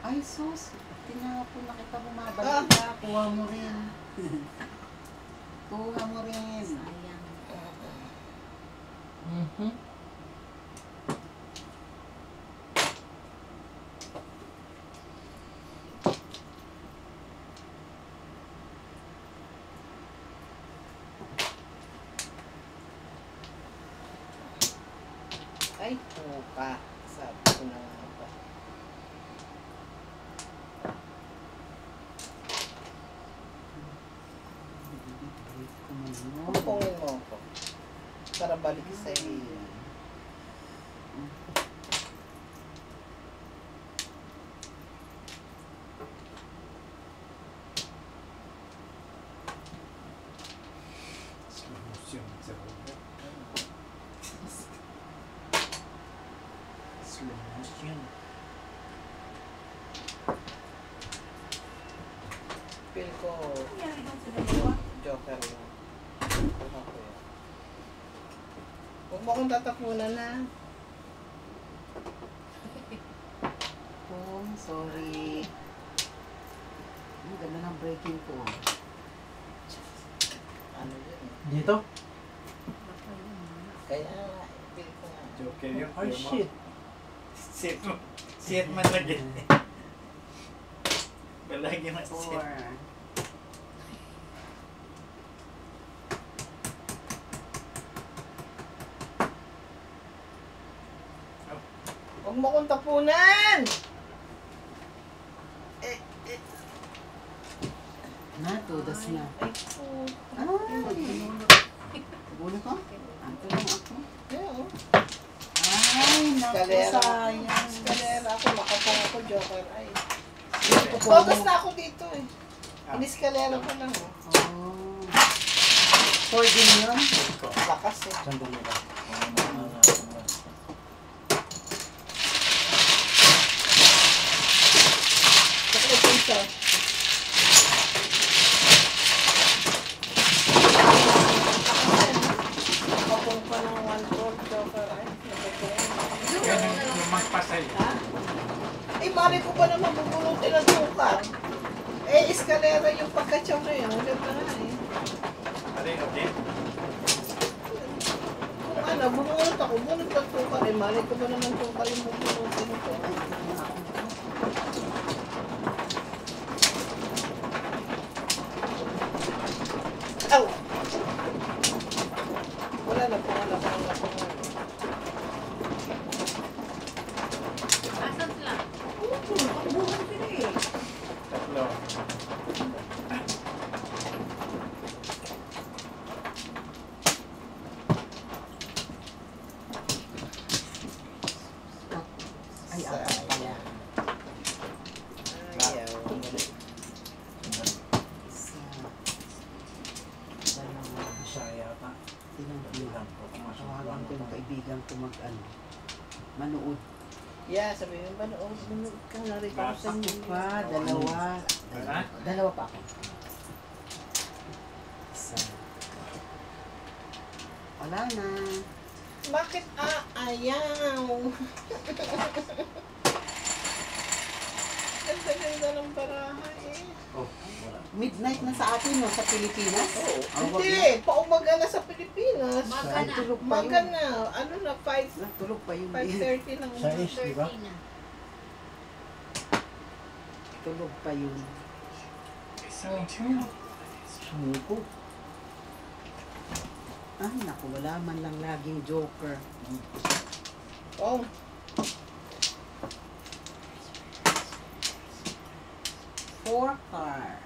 Ay, sus. Tinapon na kita bumabalik ka. Kuha mo rin. Kuha mo rin. Sayang. Ay, puka. Sabi ko na nga ba. Kumpungin mo ako. Para balik sa iyo. Slow motion. Feel ko Nangyari doon sa dalawa. joker mo. Kuha ko yan. Huwag mo akong tatapunan na. Oh, sorry. Ang ganda ng breaking ko. Ano yun? Dito? Kaya nga, feel ko nga. Joker yun. Oh shit. Set mo. Set man lagi. Balagi na set. 4. Huwag mo akong tapunan! Na, tudas na. Ay, puka. Ay! Bulo ko? Anto lang ako. Kaya, oh. Ay, naku, Eskalera. sayang. Eskalera ako, makapang ako, joker. Ay. Ito po Focus mo. na ako dito eh. Iniskalera ko lang, oh. Oh. 4 din yun? Lakas eh. Sandali lang. Kasi ito isa. Kapong pa ng 1-4, joker. Ay, sa'yo. Ha? Eh, mali ko ba naman bubulutin ng sukar? Eh, eskalera yung pagkatsaw na yun. Ulit na nga eh. Ano yun, okay? Kung ano, bubulot ako, bunot ng sukar eh. Mali ko ba naman sukar yung bubulutin ito? Aw! Wala na po. Asan sila? Takbuhan sila eh. Tatlo. Ay, apat pala. Ayaw. Isa. Dalawa. Isa yata. Tinanggihan ko. Tawagan ko yung kaibigan ko manood. Yeah, sabi mo ba, manood ka na rin ako sa Ako inyo. pa, dalawa. Ha? Dalawa pa ako. Isa. Wala na. Bakit ayaw? Ganda-ganda ng baraha eh. Oh, wala. Midnight na sa atin, no? Sa Pilipinas. Hindi, paumaga na sa Pilipinas. Maga na. Tulog pa Umaga yun. na, ano na, 5, Natulog pa yun. 5:30 ng Sa is, di ba? 30 na. Tulog pa yun. Sumuko. Ay, naku, wala man lang laging joker. Oh, Four car.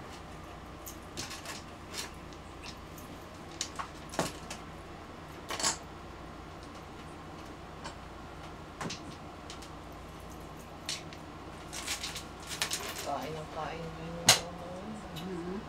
kain ang kain din. Mhm.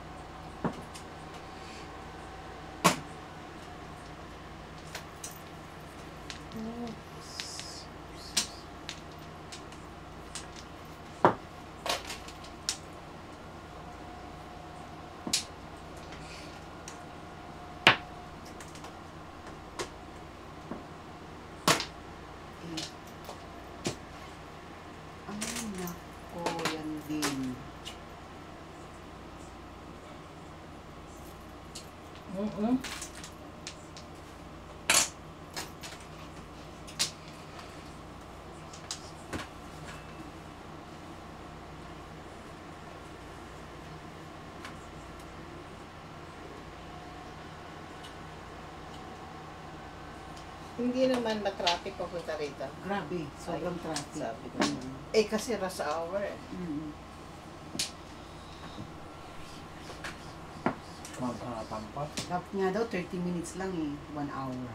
Ay, nako, yan din. Hindi naman na-traffic papunta rito. Grabe, sobrang Ay, traffic. sabi ko. Mm. Eh, kasi rush hour eh. Mm. Magkakampat. Dapat nga daw 30 minutes lang eh, 1 hour.